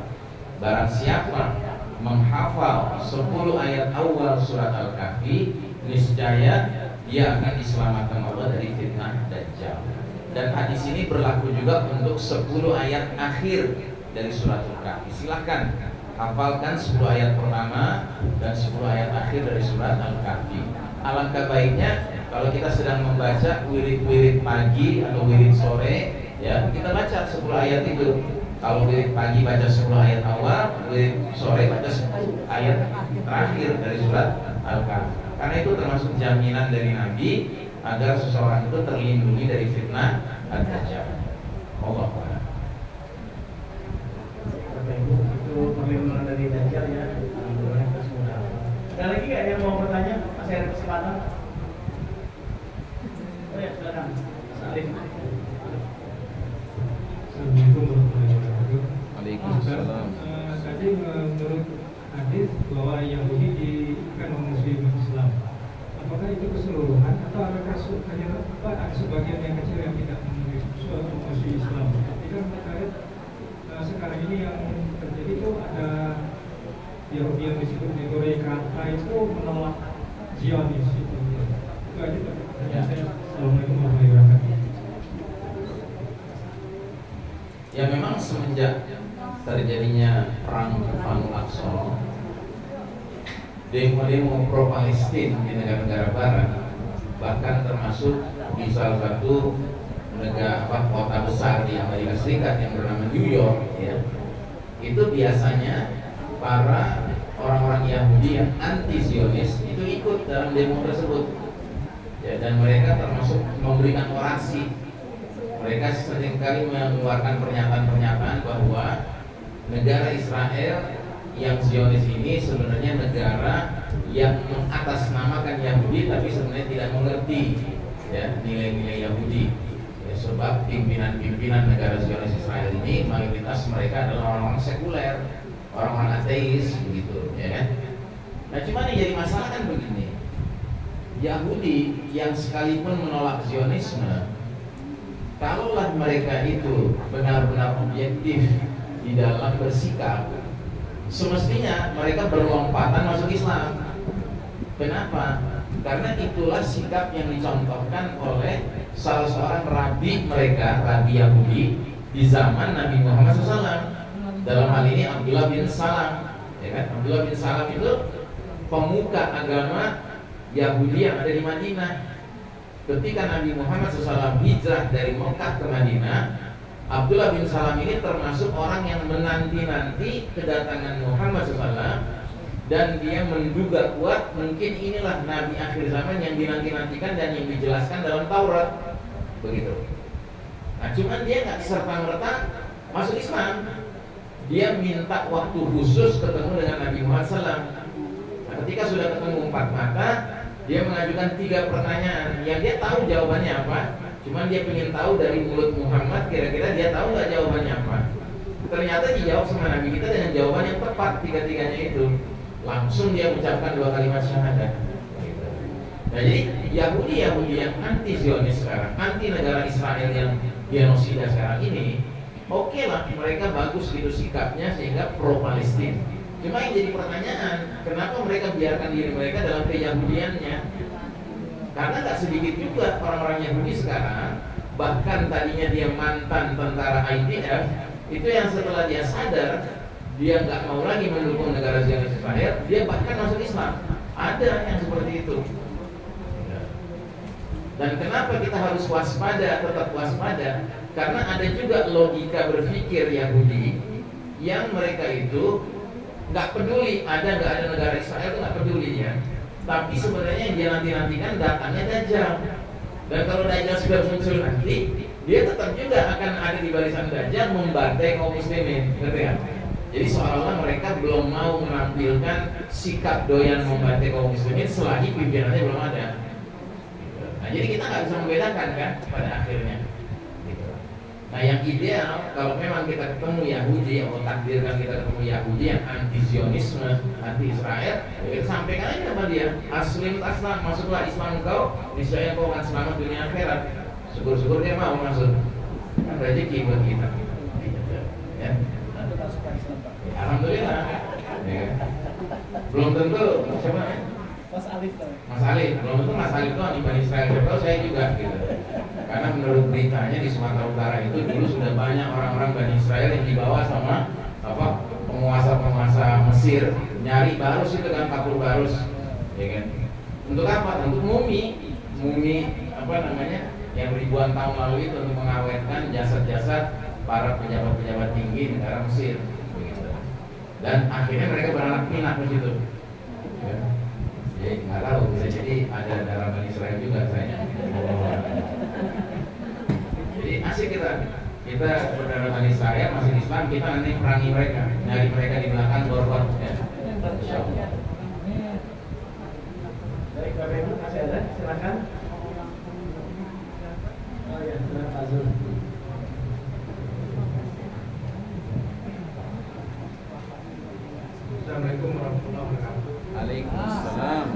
Barang siapa menghafal 10 ayat awal surat Al-Kahfi, niscaya dia akan diselamatkan Allah dari fitnah Dajjal. Dan hadis ini berlaku juga untuk 10 ayat akhir dari surat Al-Kahfi. Silahkan hafalkan 10 ayat pertama dan 10 ayat akhir dari surat Al-Kahfi. Alangkah baiknya kalau kita sedang membaca wirid-wirid pagi atau wirid sore, ya kita baca 10 ayat itu. Kalau wirid pagi baca 10 ayat awal, wirid sore baca 10 ayat terakhir dari surat Al-Kahfi. Karena itu termasuk jaminan dari Nabi agar seseorang itu terlindungi dari fitnah ad-dajjal. Allah Akbar. Itu perlindungan dari dajjal ya. Ada lagi nggak yang mau bertanya? Masih ada kesempatan? Oh ya, silakan. Salim. Assalamualaikum warahmatullahi wabarakatuh. Waalaikumsalam. Tadi menurut hadis bahwa Yahudi akan memusuhi umat Islam. Apakah itu keseluruhan atau ada sebagian yang kecil yang tidak memusuhi Islam? Tapi kan terkait sekarang ini yang terjadi itu ada Yahudi yang disebut di Korea Kata itu menolak Zionis itu. Itu aja Pak. Assalamualaikum warahmatullahi wabarakatuh. Ya memang semenjak terjadinya perang Banu Aqsa, demo-demo pro Palestina di negara-negara barat, bahkan termasuk di salah satu negara kota besar di Amerika Serikat yang bernama New York, ya, itu biasanya para orang-orang Yahudi yang anti Zionis itu ikut dalam demo tersebut, ya, dan mereka termasuk memberikan orasi. Mereka seringkali mengeluarkan pernyataan-pernyataan bahwa negara Israel yang Zionis ini sebenarnya negara yang mengatasnamakan Yahudi tapi sebenarnya tidak mengerti, ya, nilai-nilai Yahudi, ya, sebab pimpinan-pimpinan negara Zionis Israel ini mayoritas mereka adalah orang-orang sekuler, orang-orang ateis begitu, ya kan? Nah cuma yang jadi masalah kan begini, Yahudi yang sekalipun menolak Zionisme, kalaulah mereka itu benar-benar objektif di dalam bersikap, semestinya mereka berlompatan masuk Islam. Kenapa? Karena itulah sikap yang dicontohkan oleh salah seorang rabi mereka, rabi Yahudi di zaman Nabi Muhammad SAW. Dalam hal ini Abdullah bin Salam, ya kan? Abdullah bin Salam itu pemuka agama Yahudi yang ada di Madinah. Ketika Nabi Muhammad SAW hijrah dari Mekah ke Madinah, Abdullah bin Salam ini termasuk orang yang menanti-nanti kedatangan Muhammad SAW, dan dia menduga kuat mungkin inilah Nabi akhir zaman yang dinanti-nantikan dan yang dijelaskan dalam Taurat, begitu. Nah, cuman dia nggak serta-merta masuk Islam. Dia minta waktu khusus ketemu dengan Nabi Muhammad SAW. Nah, ketika sudah ketemu 4 mata, dia mengajukan 3 pertanyaan yang dia tahu jawabannya apa. Cuman dia ingin tahu dari mulut Muhammad kira-kira dia tahu nggak jawabannya apa. Ternyata dijawab sama Nabi kita dengan jawaban yang tepat 3-tiganya itu. Langsung dia mengucapkan 2 kalimat syahadat. Nah jadi Yahudi yang anti Zionis sekarang, anti negara Israel yang genosida sekarang ini, oke lah mereka bagus gitu sikapnya sehingga pro Palestina. Cuma yang jadi pertanyaan, kenapa mereka biarkan diri mereka dalam keyahudiannya? Karena nggak sedikit juga orang-orang Yahudi sekarang, bahkan tadinya dia mantan tentara IDF, itu yang setelah dia sadar, dia nggak mau lagi mendukung negara Zionis Israel, dia bahkan masuk Islam. Ada yang seperti itu. Dan kenapa kita harus waspada, tetap waspada? Karena ada juga logika berpikir Yahudi yang mereka itu nggak peduli ada nggak ada negara Israel, itu nggak peduli ya. Tapi sebenarnya yang dia nanti-nantikan datangnya Dajjal. Dan kalau Dajjal sudah muncul nanti, dia tetap juga akan ada di barisan Dajjal membantai kaum muslimin, ngerti kan? Jadi seolah-olah mereka belum mau menampilkan sikap doyan membantai kaum muslimin selagi pimpinannya belum ada. Nah jadi kita nggak bisa membedakan kan pada akhirnya. Nah yang ideal kalau memang kita ketemu Yahudi, atau takdirkan kita ketemu Yahudi yang anti Zionisme, anti Israel, ya kita sampaikan aja sama dia, aslim taslam, masuklah Islam engkau, niscaya kau akan selamat dunia akhirat. Syukur-syukur dia mau masuk, kan rezeki buat kita. Ya. Alhamdulillah. Ya. Belum tentu siapa? Mas Alif. Mas Alif, belum tentu Mas Alif itu anti Bani Israel, siapa tahu saya juga gitu. Karena menurut beritanya di Sumatera Utara itu dulu sudah banyak orang-orang Bani Israel yang dibawa sama penguasa-penguasa Mesir, nyari barus itu kan, kapur barus, ya kan? Untuk apa? Untuk mumi apa namanya, yang ribuan tahun lalu itu untuk mengawetkan jasad-jasad para pejabat-pejabat tinggi negara Mesir, begitu. Dan akhirnya mereka beranak pinak di situ. Ya. Jadi nggak tahu, bisa jadi ada darah Bani Israel juga saya. Jadi asik kita berdarah Bani Israel, masih Islam, kita nanti perangi mereka, nyari mereka di belakang bor-bor. Ya. Baik, Bapak Ibu masih ada, silakan. Oh ya, silakan Pak Zul. Assalamualaikum warahmatullahi wabarakatuh. Waalaikumsalam.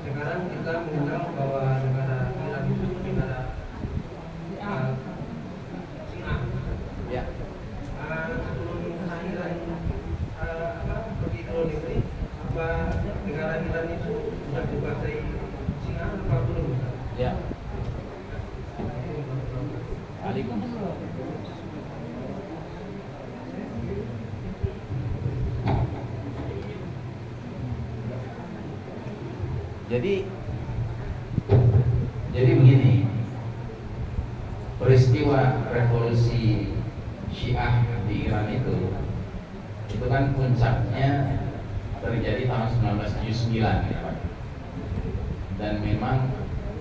Sekarang kita mengenal bahwa negara Iran itu negara Syiah. Ya. Sebelum kelahiran pergi ke luar negeri, apa negara Iran itu sudah dikuasai Syiah atau belum? Ya. Waalaikumsalam. Jadi begini, peristiwa revolusi Syiah di Iran itu kan puncaknya terjadi tahun 1979 ya Pak. Dan memang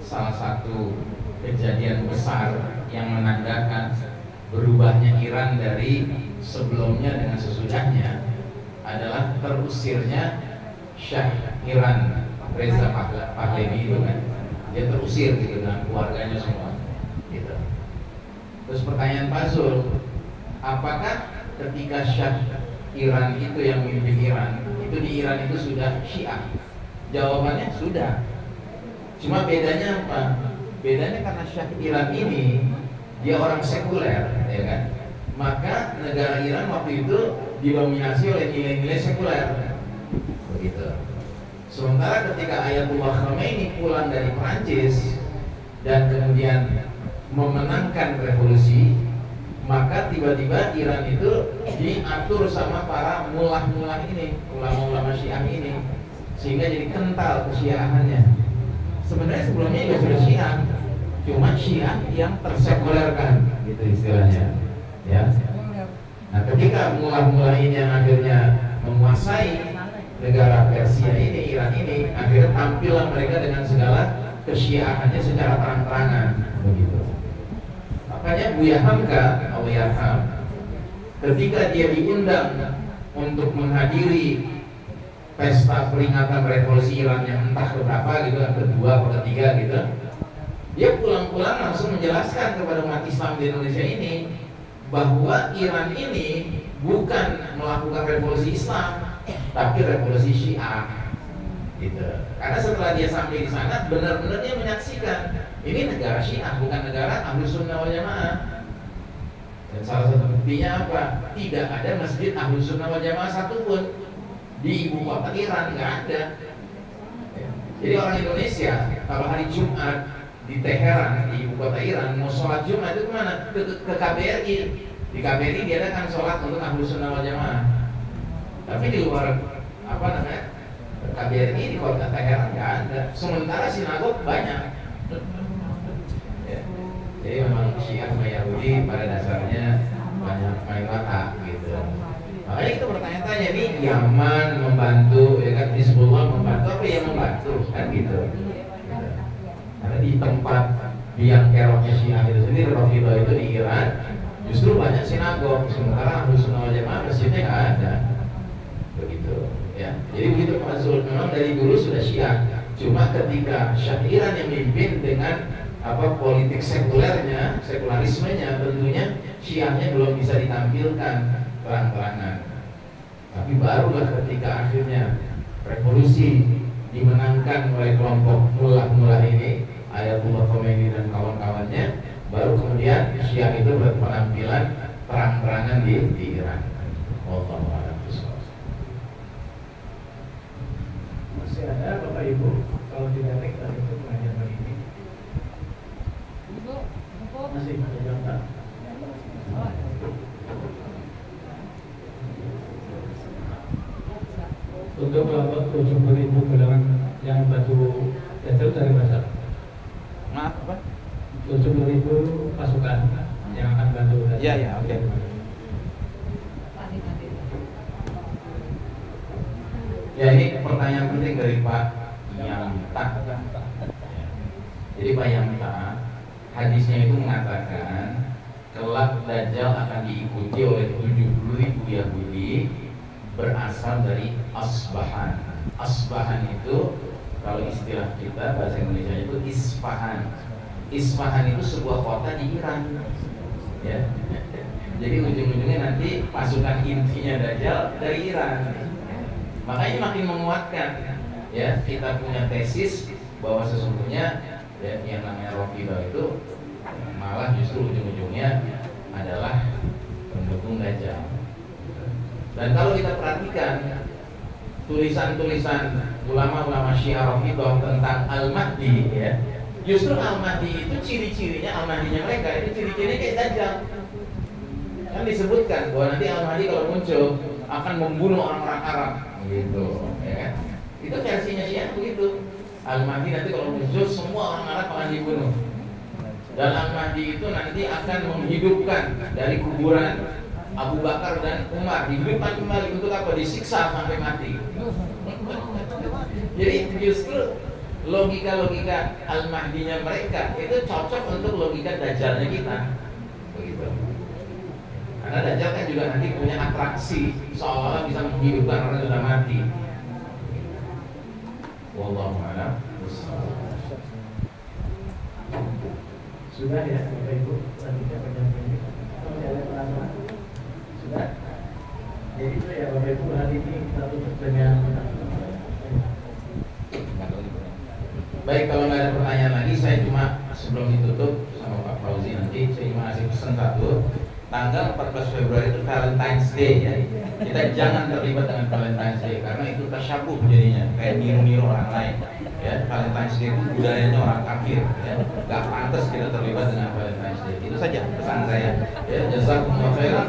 salah satu kejadian besar yang menandakan berubahnya Iran dari sebelumnya dengan sesudahnya adalah terusirnya Syah Iran Reza Pahlavi itu kan, dia terusir gitu dengan keluarganya semua gitu. Terus pertanyaan Pak Zul, apakah ketika Syah Iran itu yang memimpin Iran, itu di Iran itu sudah Syiah? Jawabannya sudah. Cuma bedanya apa? Bedanya karena Syah Iran ini dia orang sekuler, ya kan? Maka negara Iran waktu itu didominasi oleh nilai-nilai sekuler, begitu. Sementara ketika Ayatullah Khomeini pulang dari Prancis dan kemudian memenangkan revolusi, maka tiba-tiba Iran itu diatur sama para mullah-mullah ini, ulama-ulama Syiah ini, sehingga jadi kental kesyiahannya. Sebenarnya sebelumnya juga sudah Syiah, cuma Syiah yang tersekulerkan, gitu istilahnya, ya. Nah, ketika mullah-mullah ini yang akhirnya menguasai negara Persia ini, Iran ini, akhirnya tampillah mereka dengan segala kesyiahannya secara terang-terangan, begitu. Makanya Buya Hamka, Allahyarham, ketika dia diundang untuk menghadiri pesta peringatan revolusi Iran yang entah keberapa gitu, kedua atau ketiga gitu, dia pulang-pulang langsung menjelaskan kepada umat Islam di Indonesia ini bahwa Iran ini bukan melakukan revolusi Islam, tapi revolusi Syiah, gitu. Karena setelah dia sampai di sana, benar-benar dia menyaksikan ini negara Syiah, bukan negara Ahlus Sunnah wal Jamaah. Dan salah satu buktinya apa? Tidak ada masjid Ahlus Sunnah wal Jamaah satupun di ibu kota Iran, nggak ada. Jadi orang Indonesia kalau hari Jumat di Teheran, di ibu kota Iran, mau sholat Jumat itu kemana? Ke KBRI. Di KBRI diadakan sholat untuk Ahlus Sunnah wal Jamaah. Tapi di luar apa namanya KBRI di kota Teheran nggak ada. Sementara sinagog banyak. Ya. Jadi memang Syiah sama Yahudi pada dasarnya banyak main rata gitu. Makanya kita bertanya-tanya nih, Yaman membantu, ya kan, Hizbullah membantu, apa yang membantu kan gitu. Karena di tempat biang keroknya Syiah itu sendiri, Rafidhah itu di Iran, justru banyak sinagog. Sementara Ahlus Sunnah wal Jamaah masjidnya nggak ada. Begitu ya. Jadi begitu Pak Zul, memang dari dulu sudah Syiah, cuma ketika Syah Iran yang memimpin dengan apa politik sekulernya, sekularismenya, tentunya Syiahnya belum bisa ditampilkan terang-terangan. Tapi barulah ketika akhirnya revolusi dimenangkan oleh kelompok mullah-mullah ini, Ayatullah Khomeini dan kawan-kawannya, baru kemudian Syiah itu berpenampilan terang-terangan di Iran. Wallahu a'lam. Masih ada Bapak Ibu, kalau tidak kita tutup pengajian pagi ini. Ibu, Masih ada jawab. untuk kelompok 70.000 golongan yang bantu Dajjal dari mana? Maaf apa? 70.000 pasukan yang akan bantu Dajjal. Iya ya, oke. Ya, ini pertanyaan penting dari Pak Yamta. Jadi Pak Yamta, hadisnya itu mengatakan kelak Dajjal akan diikuti oleh 70.000 Yahudi berasal dari Asbahan. Asbahan itu kalau istilah kita bahasa Indonesia itu Isfahan. Isfahan itu sebuah kota di Iran. Ya. Jadi ujung-ujungnya nanti pasukan intinya Dajjal dari Iran. Makanya makin menguatkan ya kita punya tesis bahwa sesungguhnya ya, yang namanya Rafidhah itu malah justru ujung-ujungnya adalah pendukung Dajjal. Dan kalau kita perhatikan tulisan-tulisan ulama-ulama Syiah Rafidhah tentang Al-Mahdi ya, justru Al-Mahdi itu ciri-cirinya, Al-Mahdinya mereka itu ciri-cirinya kayak Dajjal. Kan disebutkan bahwa nanti Al-Mahdi kalau muncul akan membunuh orang-orang Arab gitu ya kan. Itu versinya Syiah begitu. Al-Mahdi nanti kalau muncul semua orang Arab akan dibunuh. Dan Al-Mahdi itu nanti akan menghidupkan dari kuburan Abu Bakar dan Umar, dihidupkan kembali untuk apa? Disiksa sampai mati. Jadi justru logika-logika Al-Mahdinya mereka itu cocok untuk logika Dajjalnya kita. Begitu. Karena Dajjal kan juga nanti punya atraksi seolah-olah bisa menghidupkan orang yang sudah mati. Wallahu a'lam. Sudah ya, Bapak Ibu, selanjutnya penyampaian. Kalau ada pertanyaan, sudah. Jadi itu ya Bapak Ibu, hari ini kita tutup dengan. Baik, kalau nggak ada pertanyaan lagi, saya cuma sebelum ditutup sama Pak Fauzi nanti, saya cuma kasih pesan satu. Tanggal 14 Februari itu Valentine's Day ya. Kita jangan terlibat dengan Valentine's Day karena itu tasyabuh jadinya, kayak niru-niru orang lain. Ya, Valentine's Day itu budayanya orang kafir ya. Gak pantas kita terlibat dengan Valentine's Day. Itu saja pesan saya. Ya, jazakumullah khairan.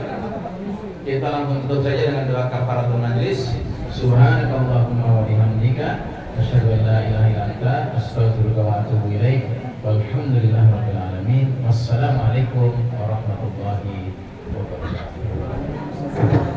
Kita langsung tutup saja dengan doa kafaratul majlis. Subhanakallahumma wa bihamdika asyhadu an la ilaha illa anta astaghfiruka wa atubu ilaik. Walhamdulillahirabbil alamin. Wassalamualaikum warahmatullahi wabarakatuh.